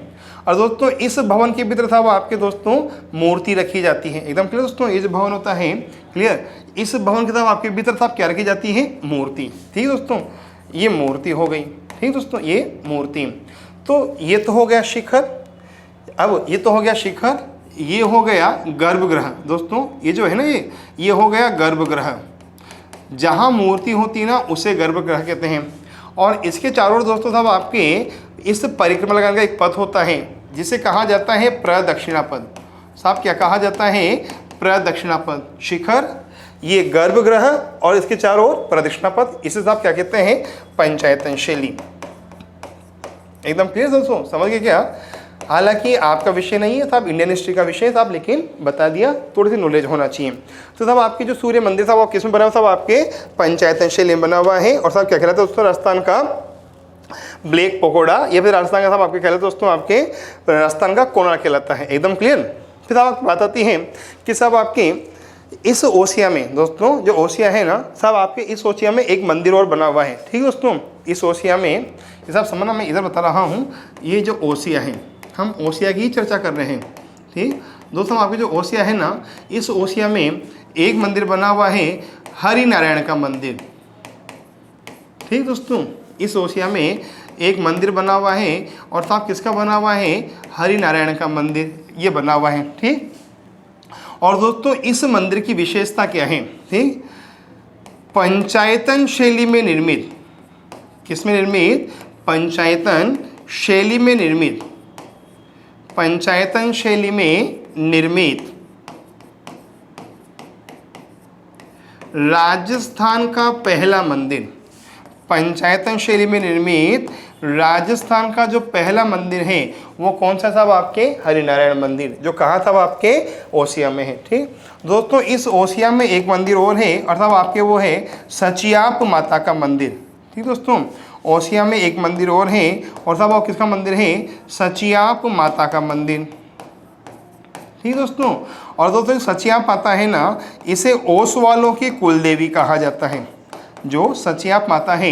और दोस्तों इस भवन के भीतर साहब आपके दोस्तों मूर्ति रखी जाती है। एकदम क्लियर दोस्तों, ये जो भवन होता है, क्लियर, इस भवन के साहब आपके भीतर साहब क्या रखी जाती है? मूर्ति। ठीक दोस्तों, ये मूर्ति हो गई। ठीक दोस्तों, ये मूर्ति। तो ये तो हो गया शिखर। अब ये तो हो गया शिखर, ये हो गया गर्भगृह। दोस्तों ये जो है ना, ये हो गया गर्भगृह। जहाँ मूर्ति होती है ना, उसे गर्भगृह कहते हैं। और इसके चारों ओर दोस्तों साहब आपके इस परिक्रमा लगाने का एक पथ होता है जिसे कहा जाता है प्रदक्षिणा पथ। साहब क्या कहा जाता है? प्रदक्षिणा पथ। शिखर, ये गर्भगृह और इसके चारों ओर प्रदक्षिणा पथ, इसे साहब क्या कहते हैं? पंचायतन शैली। एकदम क्लियर दोस्तों, समझ गए क्या? हालांकि आपका विषय नहीं है साहब, इंडियन हिस्ट्री का विषय है साहब, लेकिन बता दिया, थोड़ी सी नॉलेज होना चाहिए। तो साहब आपके जो सूर्य मंदिर था वो किस में बना हुआ? साहब आपके पंचायतन शैली में बना हुआ है। और साहब क्या कहलाता है दोस्तों? राजस्थान का ब्लैक पकोड़ा, या फिर राजस्थान का साहब आपके कहलाता है दोस्तों, आपके राजस्थान का कोना कहलाता है। एकदम क्लियर। फिर साहब बात आती है कि साहब आपके इस ओसिया में दोस्तों, जो ओसिया है ना साहब, आपके इस ओसिया में एक मंदिर और बना हुआ है। ठीक है दोस्तों, इस ओसिया में साहब समझना, मैं इधर बता रहा हूँ, ये जो ओसिया है, हम ओसिया की ही चर्चा कर रहे हैं। ठीक दोस्तों, आपके जो ओसिया है ना, इस ओसिया में एक मंदिर बना हुआ है, हरि नारायण का मंदिर। ठीक दोस्तों, इस ओसिया में एक मंदिर बना हुआ है, और साहब किसका बना हुआ है? हरि नारायण का मंदिर ये बना हुआ है। ठीक, और दोस्तों इस मंदिर की विशेषता क्या है? ठीक, पंचायतन शैली में निर्मित। किस में निर्मित? पंचायतन शैली में निर्मित। पंचायतन शैली में निर्मित राजस्थान का पहला मंदिर। पंचायतन शैली में निर्मित राजस्थान का जो पहला मंदिर है वो कौन सा साहब? आपके हरिनारायण मंदिर, जो कहाँ था? आपके ओसिया में है। ठीक दोस्तों, इस ओसिया में एक मंदिर और है, और साहब आपके वो है सचियाप माता का मंदिर। ठीक दोस्तों, ओसिया में एक मंदिर और है, और साहब वो किसका मंदिर है? सचियाप माता का मंदिर। ठीक दोस्तों, और दोस्तों सचियाप माता है ना, इसे ओस वालों की कुल देवी कहा जाता है। जो सचियाप माता है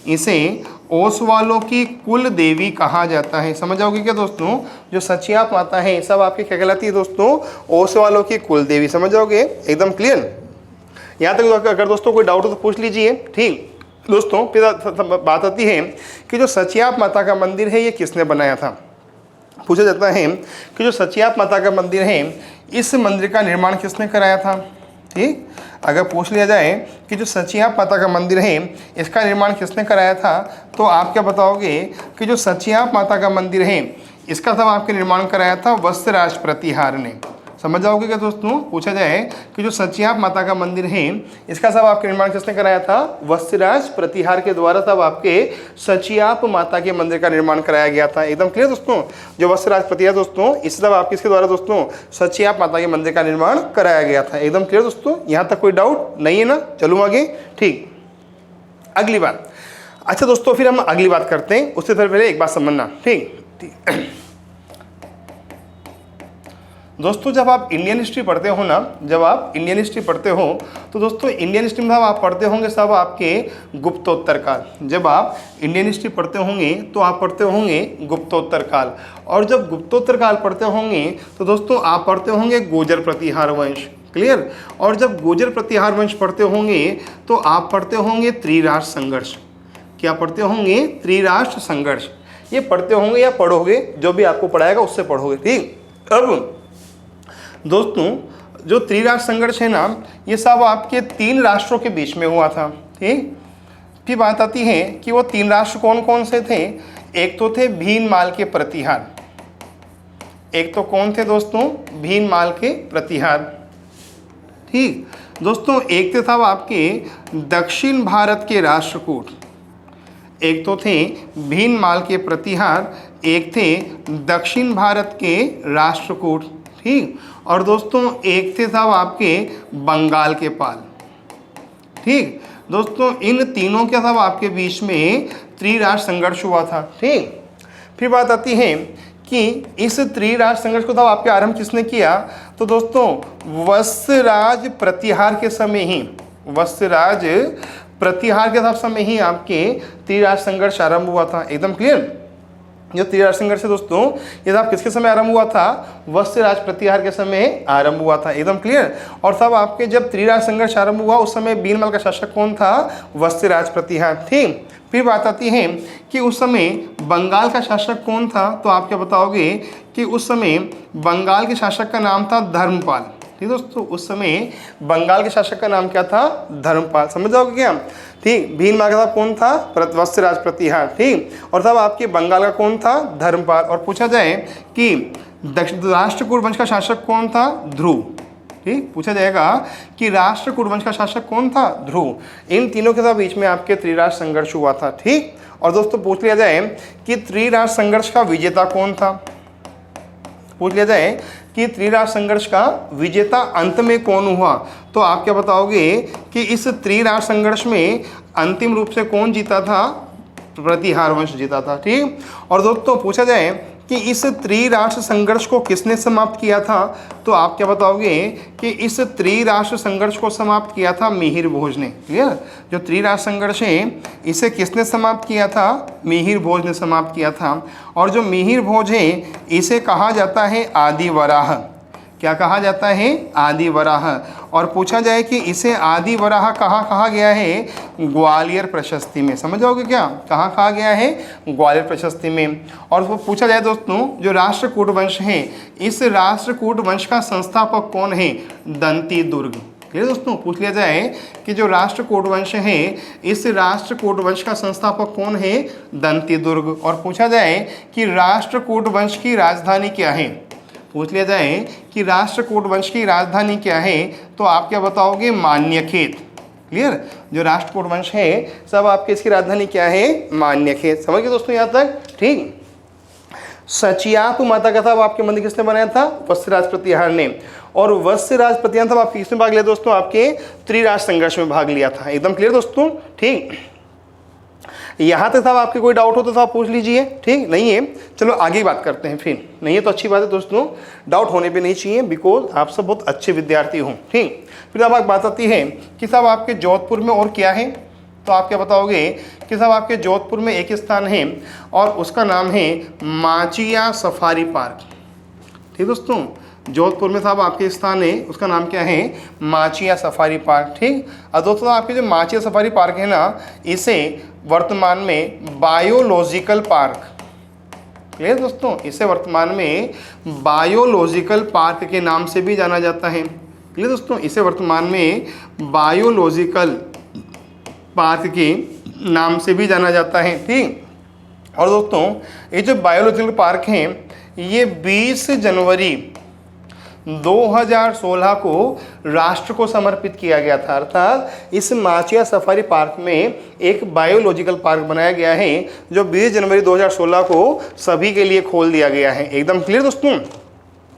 इसे ओस वालों की कुल देवी कहा जाता है। समझ जाओगे क्या दोस्तों? जो सचियाप माता है सब आपकी क्या कहलाती है दोस्तों? ओस वालों की कुल देवी। समझ जाओगे? एकदम क्लियर। यहाँ तक अगर दोस्तों कोई डाउट हो तो पूछ लीजिए। ठीक दोस्तों, फिर बात आती है कि जो सचियाप माता का मंदिर है ये किसने बनाया था? पूछा जाता है कि जो सचियाप माता का मंदिर है, इस मंदिर का निर्माण किसने कराया था? ठीक, अगर पूछ लिया जाए कि जो सचियाप माता का मंदिर है इसका निर्माण किसने कराया था, तो आप क्या बताओगे कि जो सचियाप माता का मंदिर है इसका सब आपके निर्माण कराया था वत्सराज प्रतिहार ने। समझ जाओगे क्या दोस्तों? पूछा जाए कि जो सचियाप माता का मंदिर है इसका सब आपके निर्माण किसने कराया था? वत्सराज प्रतिहार के द्वारा सब आपके सचियाप माता के मंदिर का निर्माण कराया गया था। एकदम क्लियर दोस्तों, जो वत्सराज प्रतिहार दोस्तों, इस सब आपके इसके द्वारा दोस्तों सचियाप माता के मंदिर का निर्माण कराया गया था। एकदम क्लियर दोस्तों, यहाँ तक कोई डाउट नहीं है ना? चलूँ आगे। ठीक, अगली बात। अच्छा दोस्तों, फिर हम अगली बात करते हैं, उससे पहले एक बात समझना। ठीक दोस्तों, जब आप इंडियन हिस्ट्री पढ़ते हो ना, जब आप इंडियन हिस्ट्री पढ़ते हो तो दोस्तों इंडियन हिस्ट्री में आप पढ़ते होंगे सब आपके गुप्तोत्तर काल। जब आप इंडियन हिस्ट्री पढ़ते होंगे तो आप पढ़ते होंगे गुप्तोत्तर काल, और जब गुप्तोत्तर काल पढ़ते होंगे तो दोस्तों आप पढ़ते होंगे गुर्जर प्रतिहार वंश। क्लियर। और जब गुर्जर प्रतिहार वंश पढ़ते होंगे तो आप पढ़ते होंगे त्रिराष्ट्र संघर्ष। क्या पढ़ते होंगे? त्रिराष्ट्र संघर्ष। ये पढ़ते होंगे या पढ़ोगे, जो भी आपको पढ़ाएगा उससे पढ़ोगे। ठीक, अब दोस्तों जो त्रिराष्ट्र संघर्ष है ना, ये सब आपके 3 राष्ट्रों के बीच में हुआ था। ठीक, फिर बात आती है कि वो 3 राष्ट्र कौन कौन से थे। एक तो थे भीनमाल के प्रतिहार। एक तो कौन थे दोस्तों? भीनमाल के प्रतिहार। ठीक दोस्तों, एक थे साहब आपके दक्षिण भारत के राष्ट्रकूट। एक तो थे भीनमाल के प्रतिहार, एक थे दक्षिण भारत के राष्ट्रकूट। ठीक, और दोस्तों एक थे साहब आपके बंगाल के पाल। ठीक दोस्तों, इन तीनों के साहब आपके बीच में त्रिराष्ट्र संघर्ष हुआ था। ठीक, फिर बात आती है कि इस त्रिराष्ट्र संघर्ष को साहब आपके आरंभ किसने किया, तो दोस्तों वत्सराज प्रतिहार के समय ही, वत्सराज प्रतिहार के समय ही आपके त्रिराष्ट्र संघर्ष आरंभ हुआ था। एकदम क्लियर। जो त्रिराष्ट्र संघर्ष है दोस्तों, ये साहब किसके समय आरंभ हुआ था? वत्सराज प्रतिहार के समय आरंभ हुआ था। एकदम क्लियर। और साहब आपके जब त्रिराष्ट्र संघर्ष आरंभ हुआ उस समय भीनमाल का शासक कौन था? वत्सराज प्रतिहार। ठीक, फिर बात आती है कि उस समय बंगाल का शासक कौन था, तो आप क्या बताओगे कि उस समय बंगाल के शासक का नाम था धर्मपाल। ठीक दोस्तों, उस समय बंगाल के शासक का नाम क्या था? धर्मपाल। समझ जाओगे क्या? ठीक। भीलमाल का कौन था? वत्सराज प्रतिहार। ठीक। और साहब आपके बंगाल का कौन था? धर्मपाल। और पूछा जाए कि राष्ट्रकूट वंश का शासक कौन था? ध्रुव। ठीक। पूछा जाएगा कि राष्ट्रकूट वंश का शासक कौन था? ध्रुव। इन तीनों के साथ बीच में आपके त्रिराष्ट्र संघर्ष हुआ था। ठीक। और दोस्तों पूछ लिया जाए कि त्रिराष्ट्र संघर्ष का विजेता कौन था? पूछ लिया जाए कि त्रिराष्ट्र संघर्ष का विजेता अंत में कौन हुआ, तो आप क्या बताओगे कि इस त्रिराष्ट्र संघर्ष में अंतिम रूप से कौन जीता था? प्रतिहार वंश जीता था। ठीक। और दोस्तों पूछा जाए कि इस त्रिराष्ट्र संघर्ष को किसने समाप्त किया था, तो आप क्या बताओगे कि इस त्रिराष्ट्र संघर्ष को समाप्त किया था मिहिर भोज ने। क्लियर? जो त्रिराष्ट्र संघर्ष है इसे किसने समाप्त किया था? मिहिर भोज ने समाप्त किया था। और जो मिहिर भोज है इसे कहा जाता है आदि वराह। क्या कहा जाता है? आदि वराह। और पूछा जाए कि इसे आदि वराह कहाँ कहा गया है? ग्वालियर प्रशस्ति में। समझ जाओगे क्या कहाँ कहा गया है? ग्वालियर प्रशस्ति में। और वो पूछा जाए दोस्तों जो राष्ट्रकूट वंश है इस राष्ट्रकूट वंश का संस्थापक कौन है? दंती दुर्ग। क्लियर दोस्तों? पूछ लिया जाए कि जो राष्ट्रकूट वंश है इस राष्ट्रकूट वंश का संस्थापक कौन है? दंती दुर्ग। और पूछा जाए कि राष्ट्रकूट वंश की राजधानी क्या है? पूछ लिया जाए कि राष्ट्रकूट वंश की राजधानी क्या है, तो आप क्या बताओगे? मान्यखेत। क्लियर? जो राष्ट्रकूट वंश है सब आपके इसकी राजधानी क्या है? मान्यखेत। समझ गए दोस्तों यहाँ तक? ठीक। सचियाप माता का था आपके मंदिर किसने बनाया था? वत्सराज प्रतिहार ने। और वत्सराज प्रतिहार था आप किसमें भाग लिया दोस्तों? आपके त्रिराष्ट्र संघर्ष में भाग लिया था। एकदम क्लियर दोस्तों? ठीक। यहाँ तक साहब आपके कोई डाउट हो तो आप पूछ लीजिए। ठीक। नहीं है चलो आगे बात करते हैं। फिर नहीं है तो अच्छी बात है दोस्तों, डाउट होने पे नहीं चाहिए बिकॉज आप सब बहुत अच्छे विद्यार्थी हो। ठीक। फिर अब बात आती है कि साहब आपके जोधपुर में और क्या है, तो आप क्या बताओगे कि साहब आपके जोधपुर में एक स्थान है और उसका नाम है माचिया सफारी पार्क। ठीक दोस्तों? जोधपुर में साहब आपके स्थान है उसका नाम क्या है? Machia safari park. ठीक। और दोस्तों आपके जो माचिया सफारी पार्क है ना इसे वर्तमान में बायोलॉजिकल पार्क। क्लियर दोस्तों? इसे वर्तमान में बायोलॉजिकल पार्क के नाम से भी जाना जाता है। क्लियर दोस्तों? इसे वर्तमान में बायोलॉजिकल पार्क के नाम से भी जाना जाता है। ठीक। और दोस्तों ये जो बायोलॉजिकल पार्क है ये 20 जनवरी 2016 को राष्ट्र को समर्पित किया गया था। अर्थात इस माचिया सफारी पार्क में एक बायोलॉजिकल पार्क बनाया गया है जो 20 जनवरी 2016 को सभी के लिए खोल दिया गया है। एकदम क्लियर दोस्तों?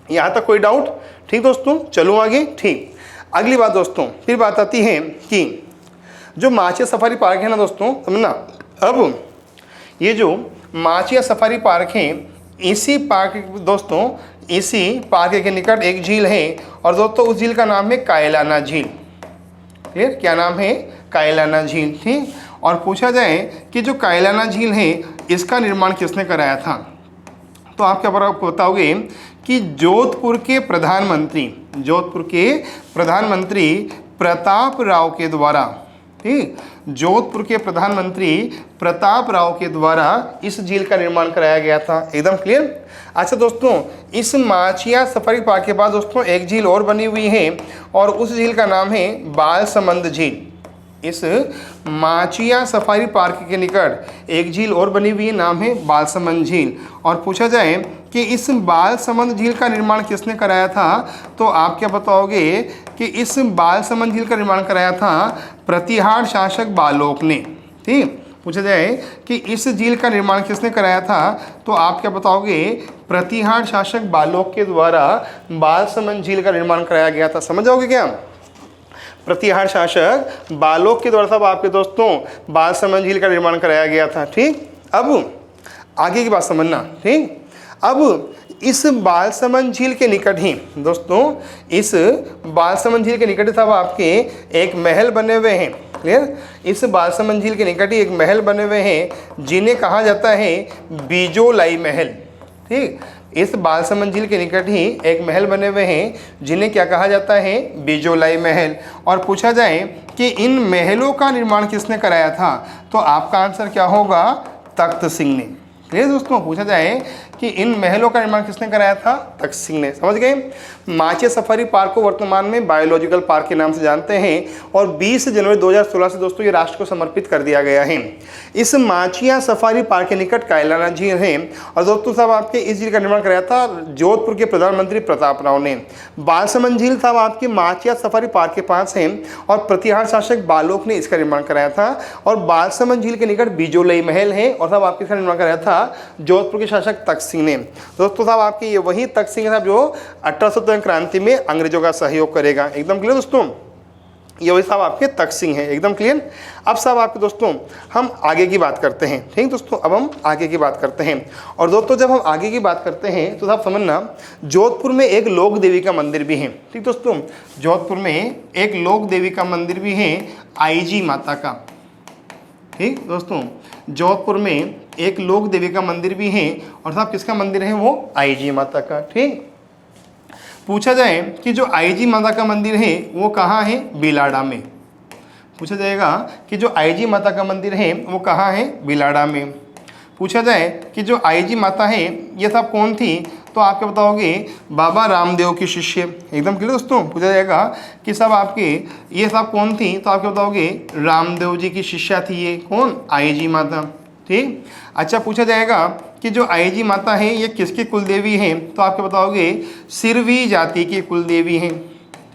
यहाँ तक कोई डाउट? ठीक दोस्तों चलो आगे। ठीक। अगली बात दोस्तों फिर बात आती है कि जो माचिया सफारी पार्क है ना दोस्तों समझना, अब ये जो माचिया सफारी पार्क है इसी पार्क दोस्तों इसी पार्क के निकट एक झील है और दोस्तों उस झील का नाम है कायलाना झील। क्लियर? क्या नाम है? कायलाना झील। ठीक। और पूछा जाए कि जो कायलाना झील है इसका निर्माण किसने कराया था, तो आप क्या बताओगे कि जोधपुर के प्रधानमंत्री प्रताप राव के द्वारा। ठीक। जोधपुर के प्रधानमंत्री प्रताप राव के द्वारा इस झील का निर्माण कराया गया था। एकदम क्लियर? अच्छा दोस्तों इस माचिया सफारी पार्क के बाद दोस्तों एक झील और बनी हुई है और उस झील का नाम है बालसमंद झील। इस माचिया सफारी पार्क के निकट एक झील और बनी हुई है, नाम है बालसमंद झील। और पूछा जाए कि इस बालसमंद झील का निर्माण किसने कराया था, तो आप क्या बताओगे कि इस बालसमंद झील का निर्माण कराया था प्रतिहार शासक बालोक ने। ठीक। पूछा जाए कि इस झील का निर्माण किसने कराया था, तो आप क्या बताओगे? प्रतिहार शासक बालोक के द्वारा बालसमंद झील का निर्माण कराया गया था। समझ जाओगे क्या? प्रतिहार शासक बालोक के द्वारा साहब आपके दोस्तों बालसमंद झील का निर्माण कराया गया था। ठीक। अब आगे की बात समझना। ठीक। अब इस बालसमंद झील के निकट ही दोस्तों इस बालसमंद झील के निकट साहब आपके एक महल बने हुए हैं। क्लियर? इस बालसमंद झील के निकट ही एक महल बने हुए हैं जिन्हें कहा जाता है बिजोलाई महल। ठीक। इस बालसमंद झील के निकट ही एक महल बने हुए हैं जिन्हें क्या कहा जाता है? बिजोलाई महल। और पूछा जाए कि इन महलों का निर्माण किसने कराया था, तो आपका आंसर क्या होगा? तख्त सिंह ने। क्लियर दोस्तों? पूछा जाए कि इन महलों का निर्माण किसने कराया था? तख्त सिंह ने। समझ गए? माचिया सफारी पार्क को वर्तमान में बायोलॉजिकल पार्क के नाम से जानते हैं और 20 जनवरी 2016 से दोस्तों ये राष्ट्र को समर्पित कर दिया गया है। इस माचिया सफारी पार्क के निकट कायलाना झील है और दोस्तों साहब आपके इस झील का निर्माण कराया था जोधपुर के प्रधानमंत्री प्रताप राव ने। बालसमंद झील साहब आपके माचिया सफारी पार्क के पास है और प्रतिहार शासक बालोक ने इसका निर्माण कराया था और बालसमंद झील के निकट बिजोलई महल है और साहब आपके इसका निर्माण कराया था जोधपुर के शासक तख्त सिंह ने। दोस्तों साहब आपके ये वही तख्त सिंह साहब जो 1857 क्रांति में अंग्रेजों का सहयोग करेगा। एकदम क्लियर दोस्तों? ये वही साहब आपके तख्त सिंह है। एकदम क्लियर? अब साहब आपके दोस्तों हम आगे की बात करते हैं। ठीक दोस्तों, अब हम आगे की बात करते हैं और दोस्तों जब हम आगे की बात करते हैं तो साहब समझना जोधपुर में एक लोक देवी का मंदिर भी है। ठीक दोस्तों, जोधपुर में एक लोक देवी का मंदिर भी है आईजी माता का। ठीक दोस्तों, जोधपुर में एक लोक देवी का मंदिर भी है और साहब किसका मंदिर है? वो आईजी माता का। ठीक, पूछा जाए कि जो आईजी माता का मंदिर है वो कहाँ है? बिलाड़ा में। पूछा जाएगा कि जो आईजी माता का मंदिर है वो कहाँ है? बिलाड़ा में। पूछा जाए कि जो आईजी माता है ये सब कौन थी? तो आपके बताओगे बाबा रामदेव की शिष्य। एकदम क्लियर दोस्तों? पूछा जाएगा कि सब आपके ये सब कौन थी? तो आपके बताओगे रामदेव जी की शिष्या थी। ये कौन? आईजी माता। ठीक, अच्छा पूछा जाएगा कि जो आईजी माता है ये किसकी कुल देवी है? तो आपके बताओगे सिरवी जाति की कुल देवी है।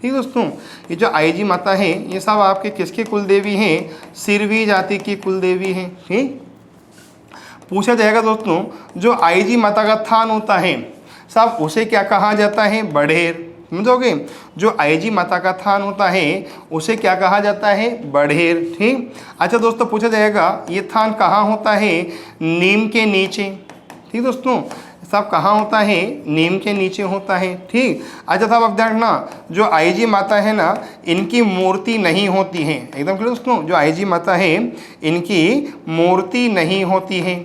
ठीक दोस्तों, ये जो आईजी माता है ये सब आपके किसकी कुल देवी हैं? सिरवी जाति की कुल देवी है। ठीक, पूछा जाएगा दोस्तों जो आईजी माता का थान होता है साहब उसे क्या कहा जाता है? बड़ेर। समझोगे? जो आईजी माता का थान होता है उसे क्या कहा जाता है? बड़ेर। ठीक, अच्छा दोस्तों पूछा जाएगा ये थान कहाँ होता है? नीम के नीचे। ठीक दोस्तों, साहब कहाँ होता है? नीम के नीचे होता है। ठीक, अच्छा साहब अब देखना जो आईजी माता है ना इनकी मूर्ति नहीं होती है। एकदम क्लियर दोस्तों? जो आईजी माता है इनकी मूर्ति नहीं होती है।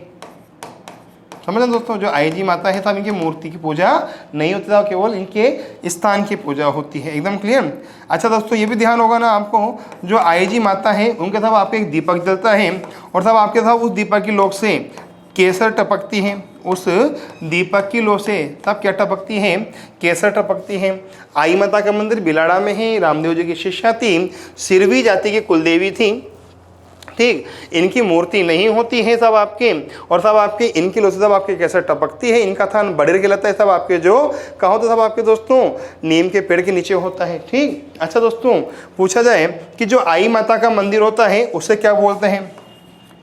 समझना दोस्तों? जो आईजी माता है साहब इनकी मूर्ति की पूजा नहीं होती है, केवल इनके स्थान की पूजा होती है। एकदम क्लियर? अच्छा दोस्तों ये भी ध्यान होगा ना आपको जो आईजी माता है उनके साथ आपके एक दीपक जलता है और साहब आपके साथ उस दीपक की लोक से केसर टपकती है। उस दीपक की लो से तब क्या टपकती है? केसर टपकती है। आई माता का मंदिर बिलाड़ा में है। रामदेव जी की शिष्या थी, सिरवी जाति की कुलदेवी थी। ठीक, इनकी मूर्ति नहीं होती है सब आपके और सब आपके इनकी लो से सब आपके केसर टपकती है। इनका थान बड़ेर कहलाता है। सब आपके जो कहा होता है सब आपके दोस्तों नीम के पेड़ के नीचे होता है। ठीक, अच्छा दोस्तों पूछा जाए कि जो आई माता का मंदिर होता है उसे क्या बोलते हैं?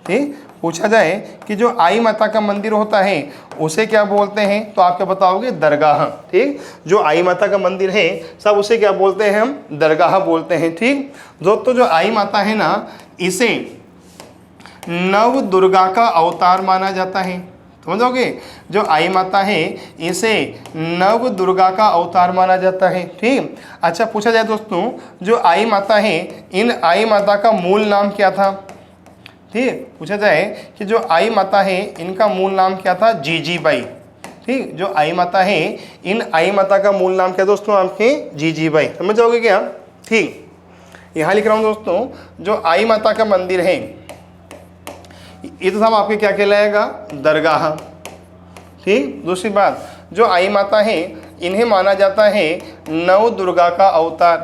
ठीक, पूछा जाए कि जो आई माता का मंदिर होता है उसे क्या बोलते हैं? तो आप क्या बताओगे? दरगाह। ठीक, जो आई माता का मंदिर है सब उसे क्या बोलते हैं? हम दरगाह बोलते हैं। ठीक दोस्तों, जो आई माता है ना इसे नव दुर्गा का अवतार माना जाता है। समझोगे? जो आई माता है इसे नव दुर्गा का अवतार माना जाता है। ठीक, अच्छा पूछा जाए दोस्तों जो आई माता है इन आई माता का मूल नाम क्या था? ठीक, पूछा जाए कि जो आई माता है इनका मूल नाम क्या था? जीजीबाई। ठीक, जो आई माता है इन आई माता का मूल नाम क्या दोस्तों? आपके जीजीबाई। समझ जाओगे क्या? ठीक, यहाँ लिख रहा हूँ दोस्तों जो आई माता का मंदिर है ये तो साहब आपके क्या कहलाएगा? दरगाह। ठीक, दूसरी बात जो आई माता है इन्हें माना जाता है नव दुर्गा का अवतार।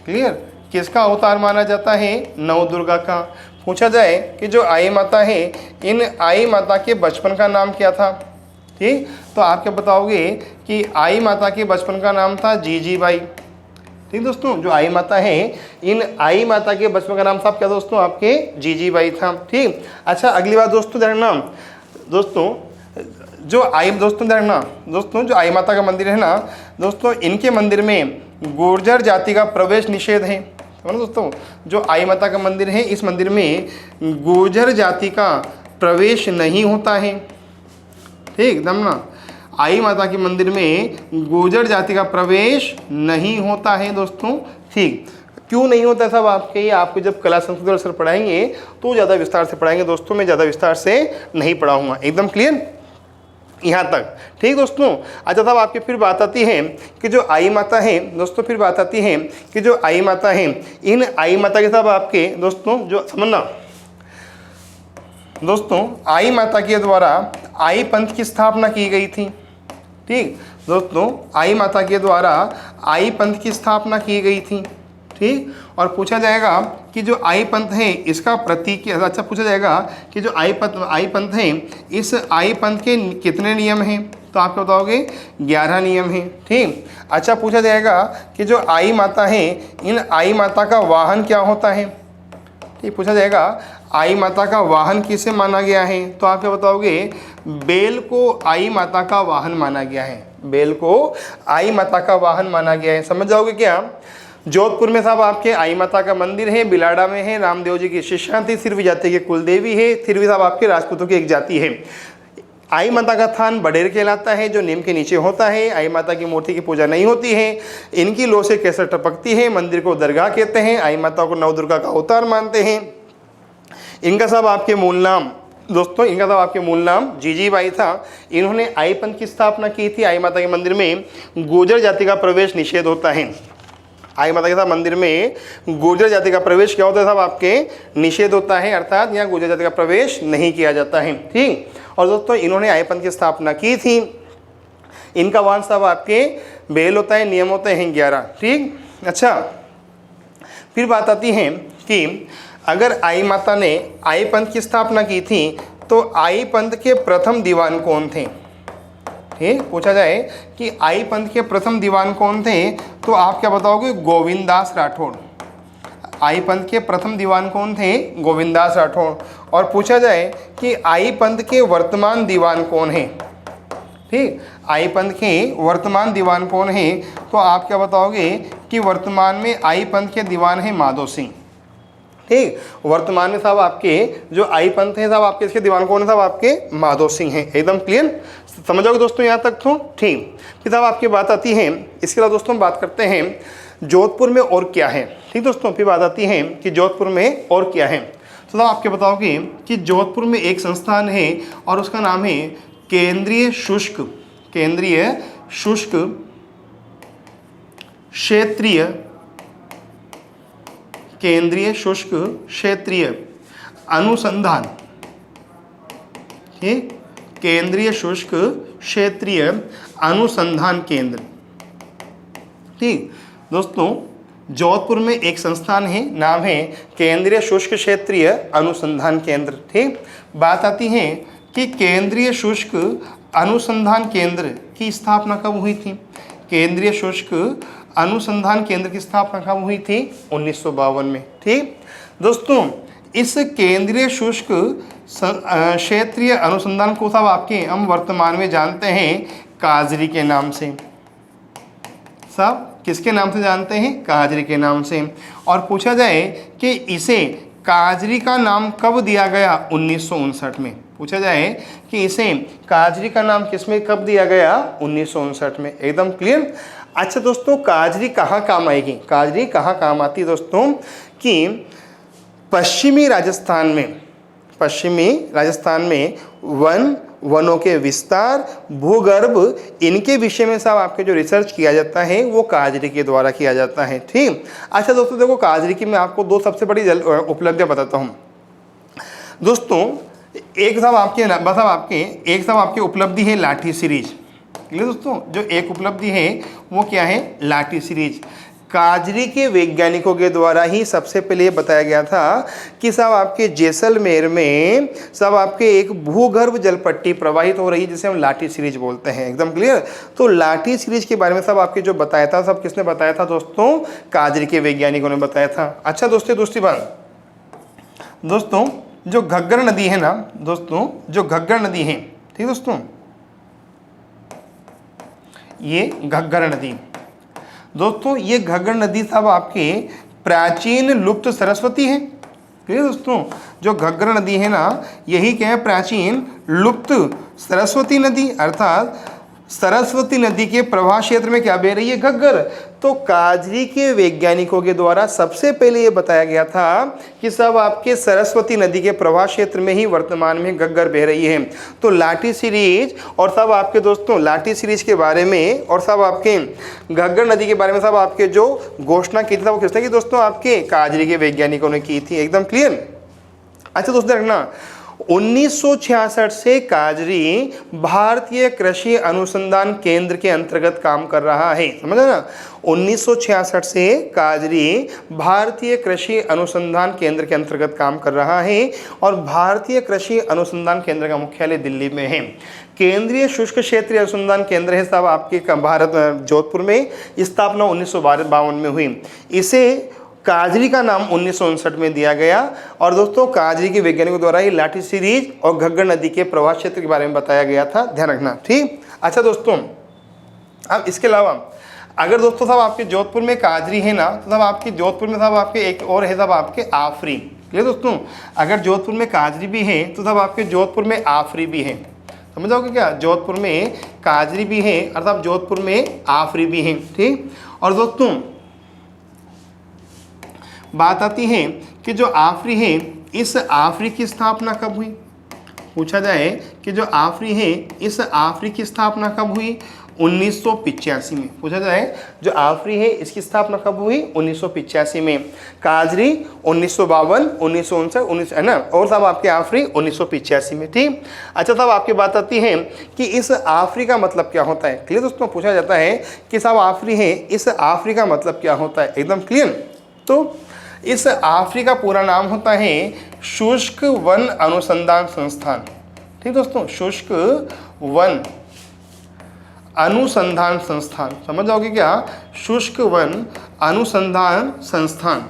क्लियर? किसका अवतार माना जाता है? नव दुर्गा का। पूछा जाए कि जो आई माता है इन आई माता के बचपन का नाम क्या था? ठीक, तो आप क्या बताओगे कि आई माता के बचपन का नाम था जीजीबाई। ठीक दोस्तों, जो आई माता है इन आई माता के बचपन का नाम था क्या दोस्तों? आपके जीजीबाई था। ठीक, अच्छा अगली बात दोस्तों देखना दोस्तों जो आई जो आई माता का मंदिर है ना दोस्तों इनके मंदिर में गुर्जर जाति का प्रवेश निषेध है। दोस्तों जो आई माता का मंदिर है इस मंदिर में गुर्जर जाति का प्रवेश नहीं होता है। ठीक ना, आई माता के मंदिर में गुर्जर जाति का प्रवेश नहीं होता है दोस्तों। ठीक, क्यों नहीं होता है सब आपके? आपको जब कला संस्कृति सर पढ़ाएंगे तो ज़्यादा विस्तार से पढ़ाएंगे दोस्तों, मैं ज़्यादा विस्तार से नहीं पढ़ाऊँगा। एकदम क्लियर यहाँ तक? ठीक दोस्तों, अच्छा साहब आपकी फिर बात आती है कि जो आई माता है दोस्तों, फिर बात आती है कि जो आई माता है इन आई माता के साथ आपके दोस्तों जो समझना दोस्तों आई माता के द्वारा आई पंथ की स्थापना की गई थी। ठीक दोस्तों, आई माता के द्वारा आई पंथ की स्थापना की गई थी। ठीक, और पूछा जाएगा कि जो आई पंथ है इसका प्रतीक, अच्छा पूछा जाएगा कि जो आई पंथ है इस आई पंथ के कितने नियम हैं, तो आप क्या बताओगे 11 नियम हैं। ठीक, अच्छा पूछा जाएगा कि जो आई माता है इन आई माता का वाहन क्या होता है। ठीक, पूछा जाएगा आई माता का वाहन किसे माना गया है, तो आप क्या बताओगे बेल को आई माता का वाहन माना गया है। बेल को आई माता का वाहन माना गया है, समझ जाओगे क्या। जोधपुर में साहब आपके आई माता का मंदिर है, बिलाड़ा में है, रामदेव जी की शिष्या थी, सिरवी जाति के कुलदेवी है, सिरवी साहब आपके राजपूतों की एक जाति है। आई माता का थान बडेर कहलाता है जो नीम के नीचे होता है। आई माता की मूर्ति की पूजा नहीं होती है, इनकी लो से केसर टपकती है, मंदिर को दरगाह कहते हैं, आई माता को नवदुर्गा का अवतार मानते हैं। इनका साहब आपके मूल नाम, दोस्तों इनका साहब आपके मूल नाम जीजीबाई था। इन्होंने आई पंथ की स्थापना की थी। आई माता के मंदिर में गुर्जर जाति का प्रवेश निषेध होता है। आई माता के साथ मंदिर में गुर्जर जाति का प्रवेश क्या होता है साहब आपके निषेध होता है, अर्थात यहाँ गुर्जर जाति का प्रवेश नहीं किया जाता है। ठीक, और दोस्तों इन्होंने आई पंथ की स्थापना की थी। इनका वाहन साहब आपके बेल होता है, नियम होते हैं 11। ठीक, अच्छा फिर बात आती है कि अगर आई माता ने आई पंथ की स्थापना की थी तो आई पंथ के प्रथम दीवान कौन थे। ठीक, पूछा जाए कि आई पंथ के प्रथम दीवान कौन थे, तो आप क्या बताओगे गोविंददास राठौड़। आई पंथ के प्रथम दीवान कौन थे, गोविंददास राठौड़। और पूछा जाए कि आई पंथ के वर्तमान दीवान कौन है। ठीक, आई पंथ के वर्तमान दीवान कौन है, तो आप क्या बताओगे कि वर्तमान में आई पंथ के दीवान है माधो सिंह। ठीक, वर्तमान में साहब आपके जो आई पंथ है साहब आपके इसके दीवान कौन है साहब आपके माधो सिंह हैं। एकदम क्लियर, समझोगे दोस्तों यहाँ तक तो। ठीक, फिर साहब आपकी बात आती है, इसके अलावा दोस्तों हम बात करते हैं जोधपुर में और क्या है। ठीक दोस्तों, फिर बात आती है कि जोधपुर में और क्या है। तो साहब आपके बताओगे कि जोधपुर में एक संस्थान है और उसका नाम है केंद्रीय शुष्क क्षेत्रीय अनुसंधान। ठीक, केंद्रीय शुष्क क्षेत्रीय अनुसंधान केंद्र। ठीक दोस्तों, जोधपुर में एक संस्थान है, नाम है केंद्रीय शुष्क क्षेत्रीय अनुसंधान केंद्र। ठीक, बात आती है कि केंद्रीय शुष्क अनुसंधान केंद्र की स्थापना कब हुई थी। केंद्रीय शुष्क अनुसंधान केंद्र की स्थापना कब हुई थी, 1952 में। ठीक दोस्तों, इस केंद्रीय शुष्क क्षेत्रीय अनुसंधान को साहब आपके हम वर्तमान में जानते हैं काजरी के नाम से। साहब किसके नाम से जानते हैं, काजरी के नाम से। और पूछा जाए कि इसे काजरी का नाम कब दिया गया, 1959 में। पूछा जाए कि इसे काजरी का नाम किसमें कब दिया गया, 1959 में। एकदम क्लियर। अच्छा दोस्तों, काजरी कहाँ काम आएगी, काजरी कहाँ काम आती है दोस्तों, कि पश्चिमी राजस्थान में वनों के विस्तार, भूगर्भ, इनके विषय में साहब आपके जो रिसर्च किया जाता है वो काजरी के द्वारा किया जाता है। ठीक, अच्छा दोस्तों देखो, काजरी की मैं आपको दो सबसे बड़ी उपलब्धियां बताता हूँ दोस्तों। एक साहब आपके उपलब्धि है लाठी सीरीज। दोस्तों जो एक उपलब्धि है वो क्या है, लाठी सीरीज। काजरी के वैज्ञानिकों के द्वारा ही सबसे पहले ये बताया गया था कि साहब आपके जैसलमेर में साहब आपके एक भूगर्भ जलपट्टी प्रवाहित हो रही है जिसे हम लाठी सीरीज बोलते हैं। एकदम क्लियर। तो लाठी सीरीज के बारे में साहब आपके जो बताया था, सब किसने बताया था दोस्तों, काजरी के वैज्ञानिकों ने बताया था। अच्छा दोस्तों, दूसरी बात दोस्तों, जो घग्गर नदी है ना दोस्तों, जो घग्गर नदी है, ठीक दोस्तों, ये घग्गर नदी दोस्तों, ये घग्गर नदी साहब आपके प्राचीन लुप्त सरस्वती है। ठीक है दोस्तों, जो घग्गर नदी है ना, यही क्या है, प्राचीन लुप्त सरस्वती नदी, अर्थात सरस्वती नदी के प्रवाह क्षेत्र में क्या बह रही है, घग्गर। तो काजरी के वैज्ञानिकों के द्वारा सबसे पहले ये बताया गया था कि सब आपके सरस्वती नदी के प्रवाह क्षेत्र में ही वर्तमान में घग्गर बह रही है। तो लाठी सीरीज और सब आपके दोस्तों, लाठी सीरीज के बारे में और सब आपके घग्गर नदी के बारे में सब आपके जो घोषणा की थी वो किसने की दोस्तों, आपके काजरी के वैज्ञानिकों ने की थी। एकदम क्लियर। अच्छा दोस्तों देखना, 1966 से काजरी भारतीय कृषि अनुसंधान केंद्र के अंतर्गत काम कर रहा है। समझा ना, 1966 से काजरी भारतीय कृषि अनुसंधान केंद्र के अंतर्गत काम कर रहा है और भारतीय कृषि अनुसंधान केंद्र का मुख्यालय दिल्ली में है। केंद्रीय शुष्क क्षेत्रीय अनुसंधान केंद्र है साहब आपके भारत जोधपुर में। स्थापना 1952 में हुई। इसे काजरी का नाम 1959 में दिया गया। और दोस्तों काजरी के वैज्ञानिकों द्वारा ही लाठी सीरीज और घग्गर नदी के प्रवाह क्षेत्र के बारे में बताया गया था, ध्यान रखना। ठीक, अच्छा दोस्तों, अब इसके अलावा अगर दोस्तों साहब आपके जोधपुर में काजरी है ना, तो साहब आपके जोधपुर में साहब आपके एक और है साहब आपके आफरी। क्लियर दोस्तों, अगर जोधपुर में काजरी भी है तो साहब आपके जोधपुर में आफरी भी है। समझ जाओगे क्या, जोधपुर में काजरी भी है और साहब जोधपुर में आफरी भी है। ठीक, और दोस्तों बात आती है कि जो आफरी है, इस आफरी की स्थापना कब हुई। पूछा जाए कि जो आफरी है, इस आफरी की स्थापना कब हुई। 1985 में। पूछा जाए जो आफरी है इसकी स्थापना कब हुई। 1985 में। काजरी 1952, 1959 है ना, और साहब आपके आफरी 1985 में। ठीक, अच्छा साहब आपकी बात आती है कि इस आफरी का मतलब क्या होता है। क्लियर दोस्तों, पूछा जाता है कि साहब आफरी है, इस आफरी का मतलब क्या होता है, एकदम क्लियर। तो इस आफरी का पूरा नाम होता है शुष्क वन अनुसंधान संस्थान। ठीक दोस्तों, शुष्क वन अनुसंधान संस्थान। समझ जाओगे क्या, शुष्क वन अनुसंधान संस्थान,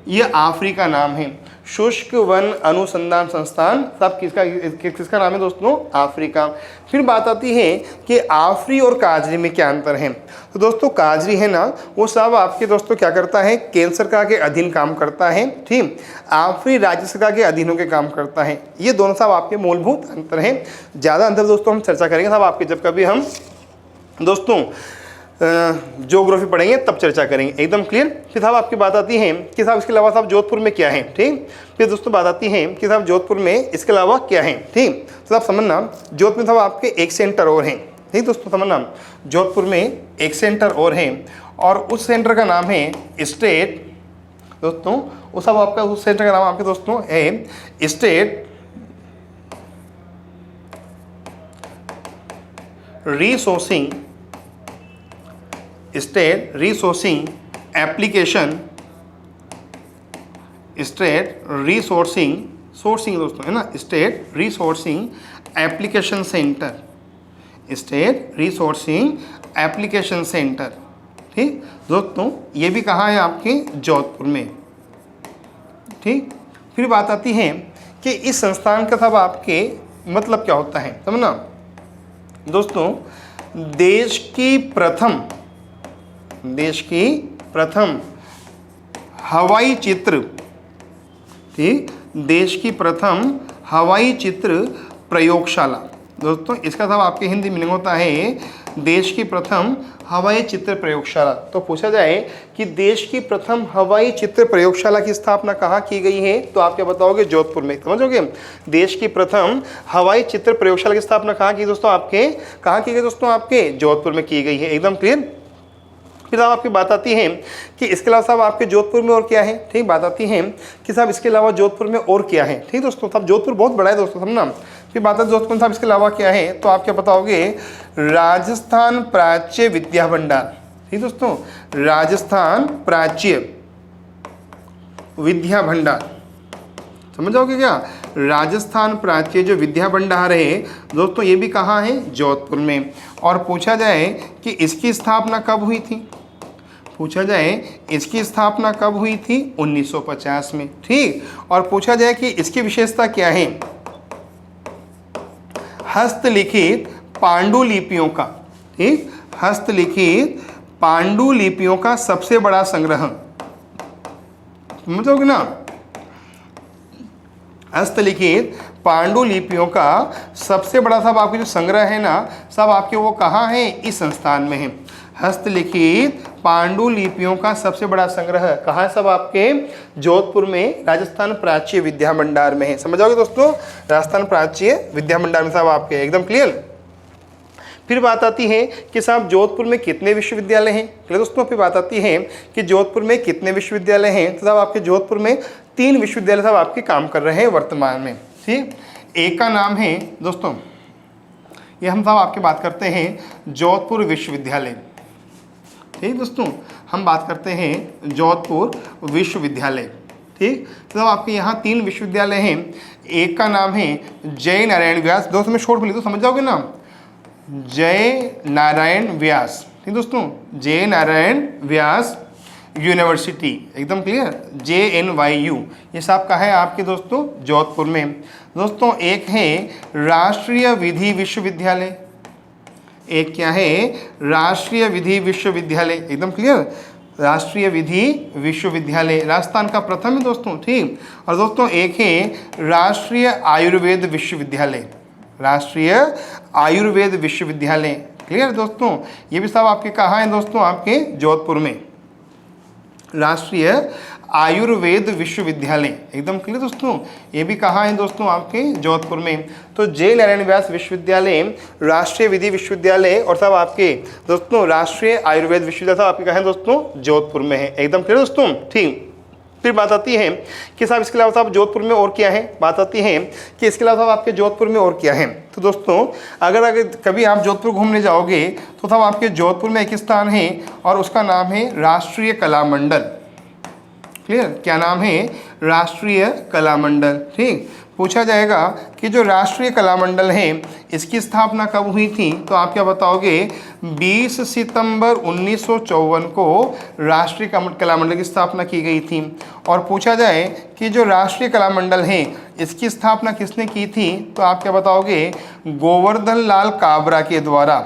यह आफरी का नाम है। शुष्क वन अनुसंधान संस्थान सब किसका नाम है दोस्तों, आफरी का। फिर बात आती है कि आफरी और काजरी में क्या अंतर है। तो दोस्तों काजरी है ना, वो सब आपके दोस्तों क्या करता है, केंद्र सरकार के अधीन काम करता है। ठीक, आफरी राज्य सरकार के अधीन होकर काम करता है। ये दोनों सब आपके मूलभूत अंतर हैं। ज़्यादा अंतर दोस्तों हम चर्चा करेंगे साहब आपके जब कभी हम दोस्तों ज्योग्राफी पढ़ेंगे तब चर्चा करेंगे, एकदम क्लियर। फिर साहब आपकी बात आती है कि साहब इसके अलावा साहब जोधपुर में क्या है। ठीक, फिर दोस्तों बात आती है कि साहब जोधपुर में इसके अलावा क्या है। ठीक, तो साहब समझना जोधपुर में साहब आपके एक सेंटर और हैं। ठीक दोस्तों, समझना जोधपुर में एक सेंटर और है और उस सेंटर का नाम है स्टेट। दोस्तों उस साहब आपका उस सेंटर का नाम आपके दोस्तों है state resourcing application, state resourcing sourcing दोस्तों है ना, state resourcing application centre, state resourcing application centre. ठीक दोस्तों, ये भी कहाँ है आपके जोधपुर में। ठीक, फिर बात आती है कि इस संस्थान का सब आपके मतलब क्या होता है, समझना दोस्तों। देश की प्रथम हवाई चित्र, ठीक, देश की प्रथम हवाई चित्र प्रयोगशाला। दोस्तों इसका सब आपके हिंदी मीनिंग होता है देश की प्रथम हवाई चित्र प्रयोगशाला। तो पूछा जाए कि देश की प्रथम हवाई चित्र प्रयोगशाला की स्थापना कहाँ की गई है, तो आप क्या बताओगे, जोधपुर में। समझोगे, देश की प्रथम हवाई चित्र प्रयोगशाला की स्थापना कहाँ की दोस्तों, आपके कहाँ की गई दोस्तों, आपके जोधपुर में की गई है, एकदम क्लियर। फिर साहब आपकी बात आती है कि इसके अलावा साहब आपके जोधपुर में और क्या है। ठीक, बात आती है कि साहब इसके अलावा जोधपुर में और क्या है। ठीक दोस्तों, साहब जोधपुर बहुत बड़ा है दोस्तों, समझना। फिर बात है जोधपुर साहब इसके अलावा क्या है, तो आप क्या बताओगे, राजस्थान प्राच्य विद्या भंडार। ठीक दोस्तों, राजस्थान प्राच्य विद्या भंडार, समझ जाओगे क्या, राजस्थान प्राच्य जो विद्या भंडार है दोस्तों, ये भी कहाँ है, जोधपुर में। और पूछा जाए कि इसकी स्थापना कब हुई थी, पूछा जाए इसकी स्थापना कब हुई थी, 1950 में। ठीक, और पूछा जाए कि इसकी विशेषता क्या है, हस्तलिखित पांडुलिपियों का। ठीक, हस्तलिखित पांडुलिपियों का सबसे बड़ा संग्रह, समझोगे ना, हस्तलिखित पांडुलिपियों का सबसे बड़ा साहब आपके जो संग्रह है ना साहब आपके, वो कहाँ है, इस संस्थान में है। हस्तलिखित पांडुलिपियों का सबसे बड़ा संग्रह कहाँ है सब आपके, जोधपुर में राजस्थान प्राच्य विद्या भंडार में है। समझ आओगे दोस्तों, राजस्थान प्राच्य विद्या भंडार में साहब आपके, एकदम क्लियर। फिर बात आती है कि साहब जोधपुर में कितने विश्वविद्यालय हैं। चलिए दोस्तों, फिर बात आती है कि जोधपुर में कितने विश्वविद्यालय हैं। तो साहब आपके जोधपुर में 3 विश्वविद्यालय साहब आपके काम कर रहे हैं वर्तमान में। ठीक, एक का नाम है दोस्तों, ये हम साहब आपके बात करते हैं जोधपुर विश्वविद्यालय। ठीक दोस्तों, हम बात करते हैं जोधपुर विश्वविद्यालय। ठीक, तो आपके यहाँ 3 विश्वविद्यालय हैं। एक का नाम है जय नारायण व्यास, दोस्तों मैं शॉर्ट में लिख तो समझ जाओगे ना, जय नारायण व्यास। ठीक दोस्तों, जय नारायण व्यास यूनिवर्सिटी, एकदम क्लियर, JNYU, ये सब कहाँ है आपके दोस्तों जोधपुर में। दोस्तों एक है राष्ट्रीय विधि विश्वविद्यालय, एक क्या है राष्ट्रीय विधि विश्वविद्यालय, एकदम क्लियर, राष्ट्रीय विधि विश्वविद्यालय राजस्थान का प्रथम है दोस्तों। ठीक, और दोस्तों एक है राष्ट्रीय आयुर्वेद विश्वविद्यालय, राष्ट्रीय आयुर्वेद विश्वविद्यालय, क्लियर दोस्तों, ये भी सब आपके कहाँ हैं दोस्तों, आपके जोधपुर में, राष्ट्रीय आयुर्वेद विश्वविद्यालय, एकदम क्लियर दोस्तों, ये भी कहाँ है दोस्तों, आपके जोधपुर में। तो जय नारायण व्यास विश्वविद्यालय, राष्ट्रीय विधि विश्वविद्यालय और सब आपके दोस्तों राष्ट्रीय आयुर्वेद विश्वविद्यालय सब आपके कहाँ है दोस्तों, जोधपुर में है, एकदम क्लियर दोस्तों। ठीक, फिर बात आती है कि साहब इसके अलावा साहब जोधपुर में और क्या है, बात आती है कि इसके अलावा साहब आपके जोधपुर में और क्या है। तो दोस्तों अगर कभी आप जोधपुर घूमने जाओगे तो साहब आपके जोधपुर में एक स्थान है और उसका नाम है राष्ट्रीय कला मंडल। क्लियर, क्या नाम है, राष्ट्रीय कला मंडल। ठीक, पूछा जाएगा कि जो राष्ट्रीय कला मंडल है इसकी स्थापना कब हुई थी, तो आप क्या बताओगे, 20 सितंबर 1954 को राष्ट्रीय कला मंडल की स्थापना की गई थी। और पूछा जाए कि जो राष्ट्रीय कला मंडल है इसकी स्थापना किसने की थी, तो आप क्या बताओगे, गोवर्धन लाल काबरा के द्वारा,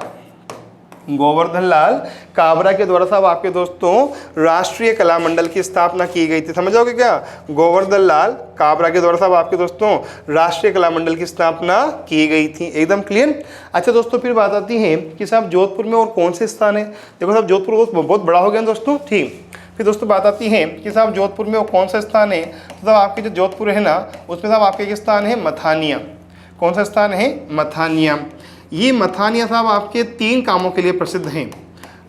गोवर्धन लाल काबरा के द्वारा साहब आपके दोस्तों राष्ट्रीय कला मंडल की स्थापना की गई थी। समझ जाओगे क्या, गोवर्धन लाल काबरा के द्वारा साहब आपके दोस्तों राष्ट्रीय कला मंडल की स्थापना की गई थी, एकदम क्लियर। अच्छा दोस्तों, फिर बात आती है कि साहब जोधपुर में और कौन से स्थान है। देखो साहब जोधपुर बहुत बड़ा हो गया दोस्तों। ठीक, फिर दोस्तों बात आती है कि साहब जोधपुर में और कौन सा स्थान है। तो साहब आपके जो जोधपुर है ना उसमें साहब आपके एक स्थान है मथानिया। कौन सा स्थान है, मथानिया। ये मथानिया साहब आपके 3 कामों के लिए प्रसिद्ध हैं।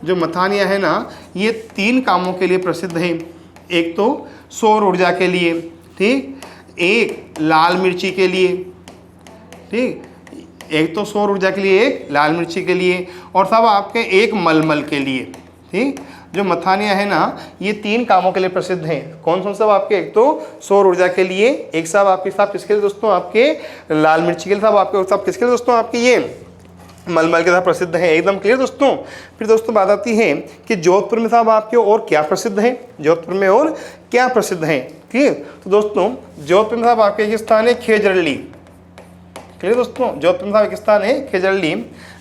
जो मथानिया है ना ये 3 कामों के लिए प्रसिद्ध है। एक तो सौर ऊर्जा के लिए, ठीक, एक लाल मिर्ची के लिए, ठीक, एक तो सौर ऊर्जा के लिए, एक लाल मिर्ची के लिए, और साहब आपके एक मलमल के लिए। ठीक, जो मथानिया है ना ये 3 कामों के लिए प्रसिद्ध हैं। कौन कौन साहब आपके, एक तो सौर ऊर्जा के लिए, एक साहब आपके साहब किसके लिए दोस्तों, आपके लाल मिर्ची के लिए, साहब आपके साहब किसके लिए दोस्तों, आपके ये मलमल के साथ प्रसिद्ध है, एकदम क्लियर दोस्तों। फिर दोस्तों बात आती है कि जोधपुर में साहब आपके और क्या प्रसिद्ध है, जोधपुर में और क्या प्रसिद्ध है। ठीक, तो दोस्तों जोधपुर में साहब आपके एक स्थान है खेजड़ली। क्लियर दोस्तों, जोधपुर में साहब एक स्थान है खेजड़ली।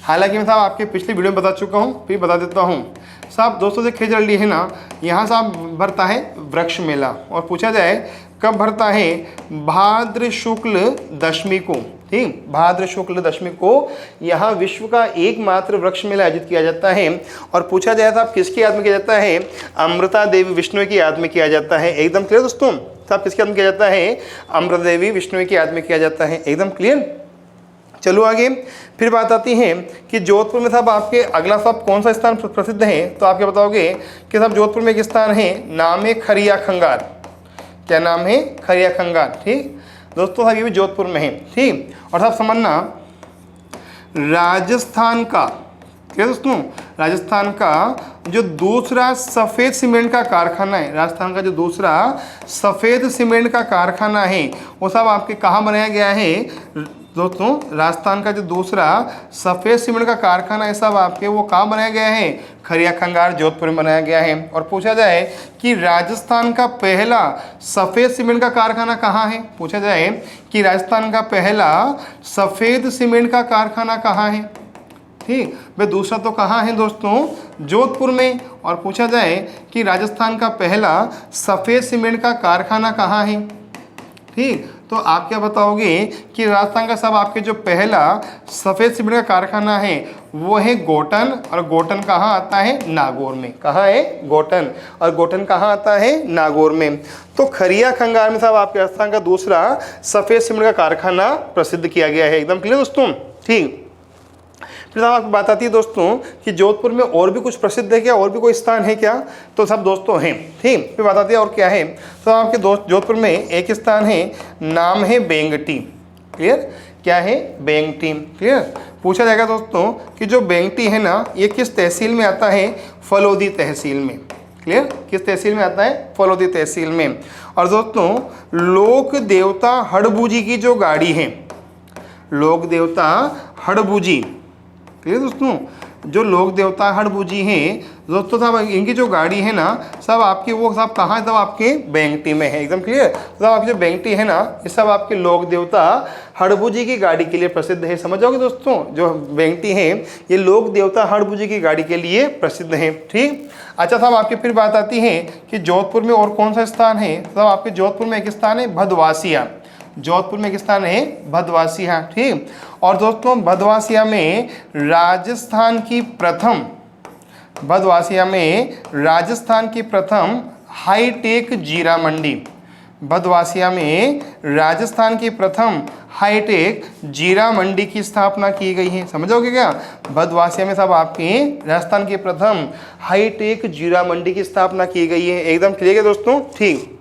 हालांकि मैं साहब आपके पिछली वीडियो में बता चुका हूँ, फिर बता देता हूँ साहब। दोस्तों जो खेजड़ली है ना यहाँ साहब भरता है वृक्ष मेला, और पूछा जाए कब भरता है, भाद्र शुक्ल दशमी को। ठीक, भाद्र शुक्ल दशमी को यहाँ विश्व का एकमात्र वृक्ष मेला आयोजित किया जाता है। और पूछा जाए साहब किसकी याद में किया जाता है, अमृता देवी विष्णु की याद में किया जाता है, एकदम क्लियर दोस्तों। साहब किसकी याद में किया जाता है, अमृता देवी विष्णु की याद में किया जाता है, एकदम क्लियर। चलो आगे, फिर बात आती है कि जोधपुर में साहब आपके अगला साहब कौन सा स्थान प्रसिद्ध है। तो आप क्या बताओगे कि साहब जोधपुर में एक स्थान है, नाम है खरिया खंगार। क्या नाम है, खरिया खंगार। ठीक दोस्तों, साहब ये भी जोधपुर में है। ठीक, और साहब समझना राजस्थान का, क्या दोस्तों, राजस्थान का जो दूसरा सफ़ेद सीमेंट का कारखाना है, राजस्थान का जो दूसरा सफ़ेद सीमेंट का कारखाना है वो साहब आपके कहाँ बनाया गया है दोस्तों, राजस्थान का जो दूसरा सफ़ेद सीमेंट का कारखाना है साहब आपके वो कहाँ बनाया गया है, खरिया खंगार जोधपुर में बनाया गया है। और पूछा जाए कि राजस्थान का पहला सफ़ेद सीमेंट का कारखाना कहाँ है, पूछा जाए कि राजस्थान का पहला सफ़ेद सीमेंट का कारखाना कहाँ है। ठीक, भाई दूसरा तो कहाँ है दोस्तों, जोधपुर में। और पूछा जाए कि राजस्थान का पहला सफ़ेद सीमेंट का कारखाना कहाँ है। ठीक, तो आप क्या बताओगे कि राजस्थान का साहब आपके जो पहला सफ़ेद सीमेंट का कारखाना है वो है गोटन, और गोटन कहाँ आता है, नागौर में। कहाँ है, गोटन, और गोटन कहाँ आता है, नागौर में। तो खरिया खंगार में साहब आपके राजस्थान का दूसरा सफ़ेद सीमेंट का कारखाना प्रसिद्ध किया गया है, एकदम क्लियर दोस्तों। ठीक, फिर साहब आपकी बात आती है दोस्तों कि जोधपुर में और भी कुछ प्रसिद्ध है क्या, और भी कोई स्थान है क्या, तो सब दोस्तों हैं। ठीक, फिर बात आती है और क्या है, तो आपके दोस्त जोधपुर में एक स्थान है, नाम है बेंगटी। क्लियर, क्या है, बेंगटी। क्लियर, पूछा जाएगा दोस्तों कि जो बेंगटी है ना ये किस तहसील में आता है, फलोदी तहसील में। क्लियर, किस तहसील में आता है, फलोदी तहसील में। और दोस्तों लोक देवता हड़बूजी की जो गाड़ी है, लोक देवता हड़बूजी, क्लियर दोस्तों, जो लोक देवता हड़बूजी हैं दोस्तों साहब, इनकी जो गाड़ी है ना सब आपकी वो सब कहाँ है, सब आपके बेंगटी में है। एकदम क्लियर, सब आपकी जो बेंगटी है ना ये सब आपके लोक देवता हड़बूजी की गाड़ी के लिए प्रसिद्ध है। समझ जाओगे दोस्तों, जो बेंगटी है ये लोक देवता हड़बूजी की गाड़ी के लिए प्रसिद्ध है। ठीक, अच्छा साहब आपकी फिर बात आती है कि जोधपुर में और कौन सा स्थान है, तो आपके जोधपुर में एक स्थान है भदवासिया। जोधपुर में एक स्थान है भदवासिया। ठीक, और दोस्तों भदवासिया में राजस्थान की प्रथम, भदवासिया में राजस्थान की प्रथम हाईटेक जीरा मंडी, भदवासिया में राजस्थान की प्रथम हाईटेक जीरा मंडी की स्थापना की गई है। समझोगे क्या, भदवासिया में सब आपके राजस्थान की प्रथम हाईटेक जीरा मंडी की स्थापना की गई है। एकदम क्लियर है दोस्तों। ठीक,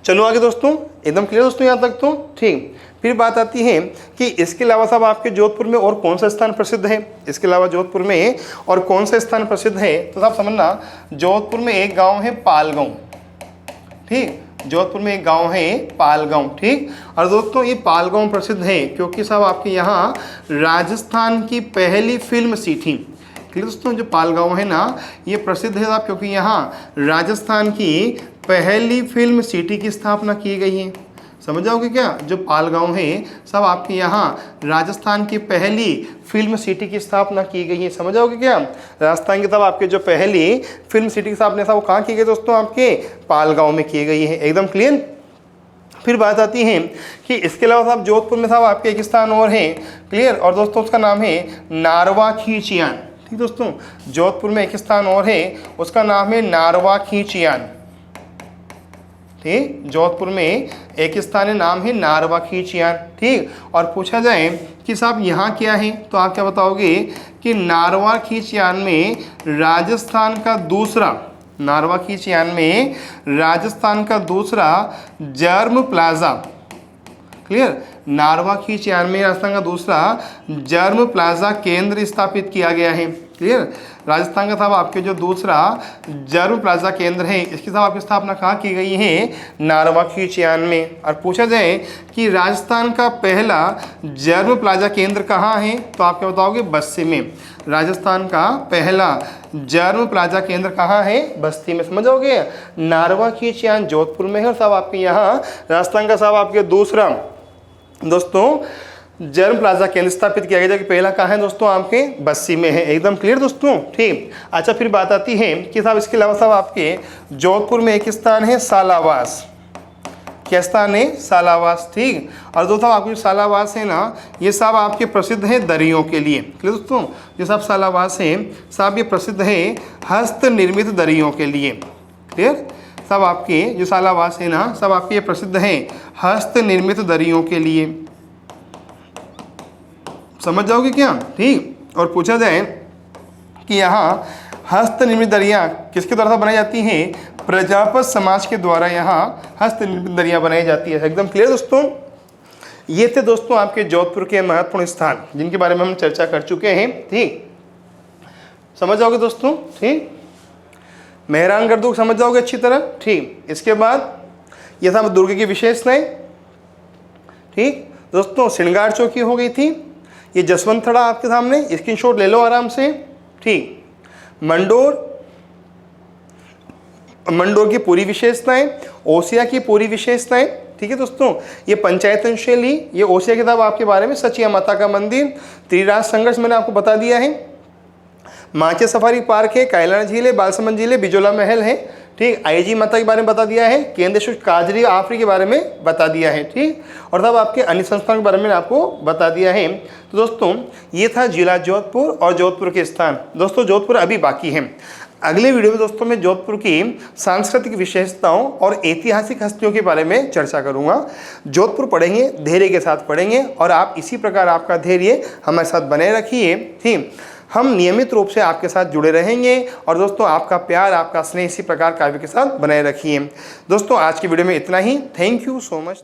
चलो आगे दोस्तों, एकदम क्लियर दोस्तों यहाँ तक तो। ठीक, फिर बात आती है कि इसके अलावा सब आपके जोधपुर में और कौन सा स्थान प्रसिद्ध है, इसके अलावा जोधपुर में और कौन सा स्थान प्रसिद्ध है, तो साहब समझना जोधपुर में एक गांव है पालगांव। ठीक, जोधपुर में एक गांव है पालगांव। ठीक, और दोस्तों ये पालगांव प्रसिद्ध है क्योंकि साहब आपके यहाँ राजस्थान की पहली फिल्म सिटी, दोस्तों जो पालगांव है ना ये प्रसिद्ध है साहब क्योंकि यहाँ राजस्थान की पहली फिल्म सिटी की स्थापना की गई है। समझ जाओगे क्या, जो पालगांव है सब आपके यहाँ राजस्थान की पहली फिल्म सिटी की स्थापना की गई है। समझ जाओगे क्या, राजस्थान की तब आपके जो पहली फिल्म सिटी की स्थापना साहब कहाँ की गई दोस्तों, आपके पालगांव में की गई है। एकदम क्लियर। फिर बात आती है कि इसके अलावा साहब जोधपुर में साहब आपके एक स्थान और है। क्लियर, और दोस्तों उसका नाम है नारवा खींचियान। ठीक दोस्तों, जोधपुर में एक स्थान और है उसका नाम है नारवा खींचियान। ठीक, जोधपुर में एक स्थान है, नाम है नारवा खींचियान। ठीक, और पूछा जाए कि साहब यहाँ क्या है, तो आप क्या बताओगे कि नारवा खींचियान में राजस्थान का दूसरा, नारवा खींचियान में राजस्थान का दूसरा जर्म प्लाजा। क्लियर, नारवा खींचियान में राजस्थान का दूसरा जर्म प्लाजा केंद्र स्थापित किया गया है। क्लियर, राजस्थान का साहब आपके जो दूसरा जर्म प्लाजा केंद्र है इसकी साहब आपकी स्थापना कहाँ की गई है, नारवा खींचियान में। और पूछा जाए कि राजस्थान का पहला जर्म प्लाजा केंद्र कहाँ है, तो आप क्या बताओगे, बस्ती में। राजस्थान का पहला जर्म प्लाजा केंद्र कहाँ है, बस्ती में। समझोगे, नारवा खींचियान जोधपुर में है और साहब आपके यहाँ राजस्थान का साहब आपके दूसरा दोस्तों जर्म प्लाजा केंद्र स्थापित किया गया, जो कि पहला कहाँ है दोस्तों, आपके बस्सी में है। एकदम क्लियर दोस्तों। ठीक, अच्छा फिर बात आती है कि साहब इसके अलावा साहब आपके जोधपुर में एक स्थान है सालावास। क्या स्थान है, सालावास। ठीक, और दोस्तों आपके सालावास है ना ये साहब आपके प्रसिद्ध है दरियों के लिए। क्लियर दोस्तों, जो साहब सालावास है साहब ये प्रसिद्ध है हस्त निर्मित दरियों के लिए। क्लियर, सब आपके जो सालावास है ना सब आपके ये प्रसिद्ध है हस्त निर्मित दरियों के लिए। समझ जाओगे क्या। ठीक, और पूछा जाए कि यहाँ हस्त निर्मित दरियाँ किसके द्वारा बनाई जाती हैं, प्रजापत समाज के द्वारा यहाँ हस्त निर्मित दरियाँ बनाई जाती है। एकदम क्लियर दोस्तों। ये थे दोस्तों आपके जोधपुर के महत्वपूर्ण स्थान जिनके बारे में हम चर्चा कर चुके हैं। ठीक, समझ जाओगे दोस्तों। ठीक, मेहरानगढ़ दुर्ग समझ जाओगे अच्छी तरह। ठीक, इसके बाद ये था दुर्ग की विशेषताएं। ठीक दोस्तों, श्रृंगार चौकी हो गई थी, ये जसवंतथड़ा आपके सामने, स्क्रीनशॉट ले लो आराम से। ठीक, मंडोर की पूरी विशेषताएं, ओसिया की पूरी विशेषताएं। ठीक है दोस्तों, ये पंचायतन शैली, ये ओसिया किताब आपके बारे में, सचिया माता का मंदिर, त्रिराज संघर्ष मैंने आपको बता दिया है, माचे सफारी पार्क है, कायलाना झील है, बालसमंद झील है, बिजोला महल है। ठीक, आईजी माता के बारे में बता दिया है, केंद्र शुष्क काजरी आफरी के बारे में बता दिया है। ठीक, और तब आपके अन्य संस्थानों के बारे में आपको बता दिया है। तो दोस्तों ये था जिला जोधपुर और जोधपुर के स्थान। दोस्तों जोधपुर अभी बाकी है, अगले वीडियो में दोस्तों मैं जोधपुर की सांस्कृतिक विशेषताओं और ऐतिहासिक हस्तियों के बारे में चर्चा करूंगा। जोधपुर पढ़ेंगे, धैर्य के साथ पढ़ेंगे और आप इसी प्रकार आपका धैर्य हमारे साथ बनाए रखिए। ठीक, हम नियमित रूप से आपके साथ जुड़े रहेंगे और दोस्तों आपका प्यार, आपका स्नेह इसी प्रकार काव्य के साथ बनाए रखिए। दोस्तों आज की वीडियो में इतना ही। Thank you so much.